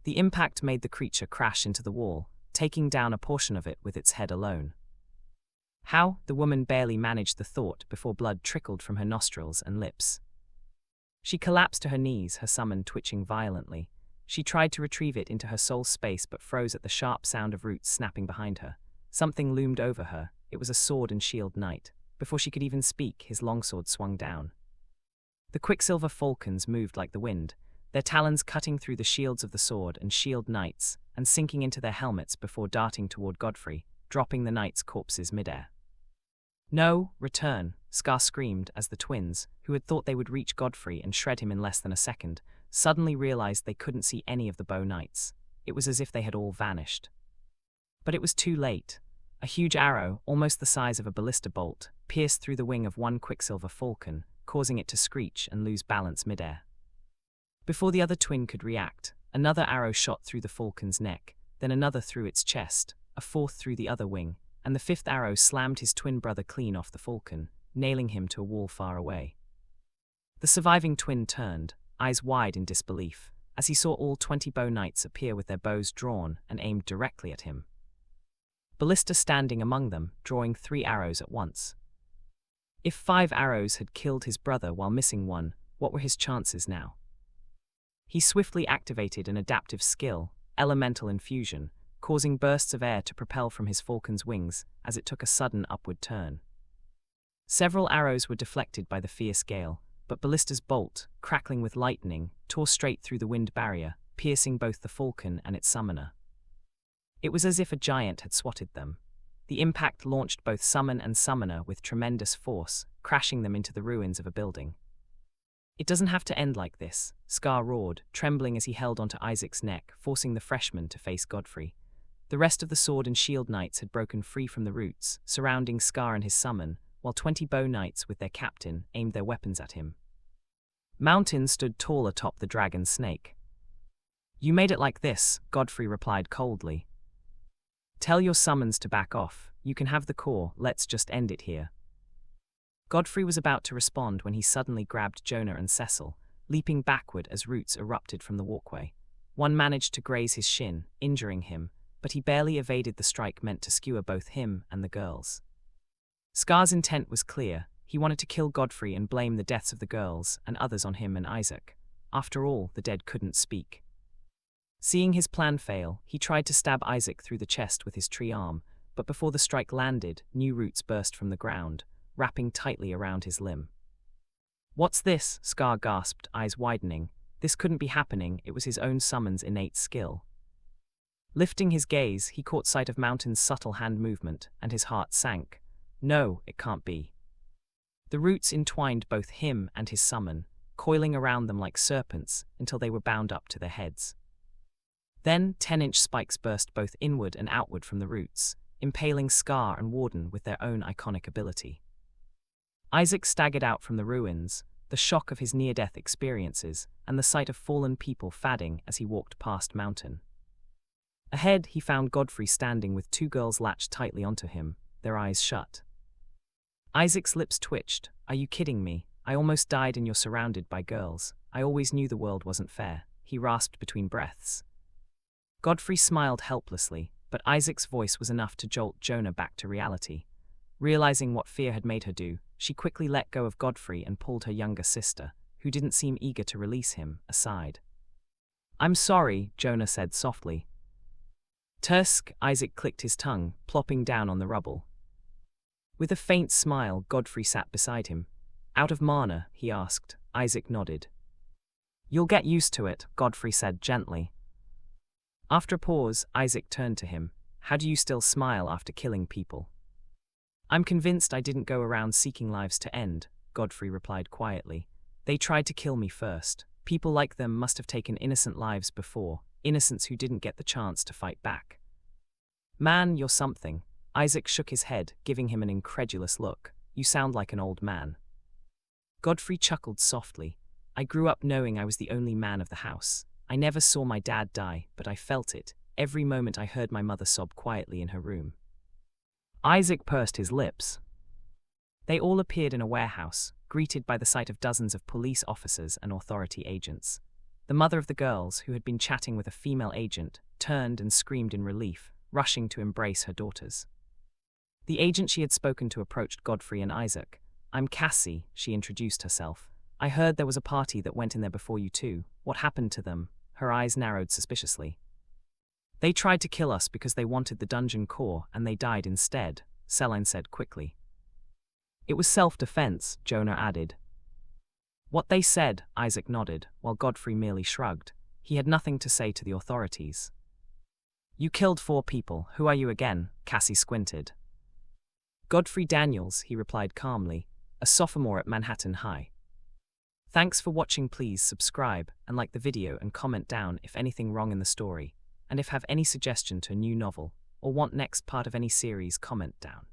The impact made the creature crash into the wall, taking down a portion of it with its head alone. How? The woman barely managed the thought before blood trickled from her nostrils and lips. She collapsed to her knees, her summon twitching violently. She tried to retrieve it into her soul space but froze at the sharp sound of roots snapping behind her. Something loomed over her. It was a sword and shield knight. Before she could even speak, his longsword swung down. The Quicksilver Falcons moved like the wind, their talons cutting through the shields of the sword and shield knights and sinking into their helmets before darting toward Godfrey, dropping the knights' corpses midair. "No, return," Scar screamed as the twins, who had thought they would reach Godfrey and shred him in less than a second, suddenly realized they couldn't see any of the bow knights. It was as if they had all vanished. But it was too late. A huge arrow, almost the size of a ballista bolt, pierced through the wing of one Quicksilver Falcon, causing it to screech and lose balance midair. Before the other twin could react, another arrow shot through the falcon's neck, then another through its chest, a fourth through the other wing, and the fifth arrow slammed his twin brother clean off the falcon, nailing him to a wall far away. The surviving twin turned, eyes wide in disbelief, as he saw all 20 bow knights appear with their bows drawn and aimed directly at him. Ballista standing among them, drawing 3 arrows at once. If 5 arrows had killed his brother while missing one, what were his chances now? He swiftly activated an adaptive skill, elemental infusion, causing bursts of air to propel from his falcon's wings as it took a sudden upward turn. Several arrows were deflected by the fierce gale, but Ballista's bolt, crackling with lightning, tore straight through the wind barrier, piercing both the falcon and its summoner. It was as if a giant had swatted them. The impact launched both summon and summoner with tremendous force, crashing them into the ruins of a building. "It doesn't have to end like this," Scar roared, trembling as he held onto Isaac's neck, forcing the freshman to face Godfrey. The rest of the sword and shield knights had broken free from the roots, surrounding Scar and his summon, while 20 bow knights with their captain aimed their weapons at him. Mountain stood tall atop the dragon's snake. "You made it like this," Godfrey replied coldly. "Tell your summons to back off. You can have the core, let's just end it here." Godfrey was about to respond when he suddenly grabbed Jonah and Cecil, leaping backward as roots erupted from the walkway. One managed to graze his shin, injuring him, but he barely evaded the strike meant to skewer both him and the girls. Scar's intent was clear. He wanted to kill Godfrey and blame the deaths of the girls and others on him and Isaac. After all, the dead couldn't speak. Seeing his plan fail, he tried to stab Isaac through the chest with his tree arm, but before the strike landed, new roots burst from the ground, wrapping tightly around his limb. "What's this?" Scar gasped, eyes widening. This couldn't be happening, it was his own summon's innate skill. Lifting his gaze, he caught sight of Mountain's subtle hand movement, and his heart sank. No, it can't be. The roots entwined both him and his summon, coiling around them like serpents until they were bound up to their heads. Then 10-inch spikes burst both inward and outward from the roots, impaling Scar and Warden with their own iconic ability. Isaac staggered out from the ruins, the shock of his near-death experiences and the sight of fallen people fadding as he walked past Mountain. Ahead, he found Godfrey standing with 2 girls latched tightly onto him, their eyes shut. Isaac's lips twitched. "Are you kidding me? I almost died and you're surrounded by girls. I always knew the world wasn't fair," he rasped between breaths. Godfrey smiled helplessly, but Isaac's voice was enough to jolt Jonah back to reality. Realizing what fear had made her do, she quickly let go of Godfrey and pulled her younger sister, who didn't seem eager to release him, aside. "I'm sorry," Jonah said softly. "Tusk," Isaac clicked his tongue, plopping down on the rubble. With a faint smile, Godfrey sat beside him. "Out of mana?" he asked. Isaac nodded. "You'll get used to it," Godfrey said gently. After a pause, Isaac turned to him. "How do you still smile after killing people?" "I'm convinced I didn't go around seeking lives to end," Godfrey replied quietly. "They tried to kill me first. People like them must have taken innocent lives before, innocents who didn't get the chance to fight back." "Man, you're something." Isaac shook his head, giving him an incredulous look. "You sound like an old man." Godfrey chuckled softly. "I grew up knowing I was the only man of the house. I never saw my dad die, but I felt it. Every moment I heard my mother sob quietly in her room." Isaac pursed his lips. They all appeared in a warehouse, greeted by the sight of dozens of police officers and authority agents. The mother of the girls, who had been chatting with a female agent, turned and screamed in relief, rushing to embrace her daughters. The agent she had spoken to approached Godfrey and Isaac. "I'm Cassie," she introduced herself. "I heard there was a party that went in there before you two. What happened to them?" Her eyes narrowed suspiciously. "They tried to kill us because they wanted the dungeon core and they died instead," Celine said quickly. "It was self-defense," Jonah added. "What they said," Isaac nodded, while Godfrey merely shrugged. He had nothing to say to the authorities. "You killed 4 people. Who are you again?" Cassie squinted. "Godfrey Daniels," he replied calmly, "a sophomore at Manhattan High." Thanks for watching. Please subscribe and like the video and comment down if anything wrong in the story, and if have any suggestion to a new novel or want next part of any series, comment down.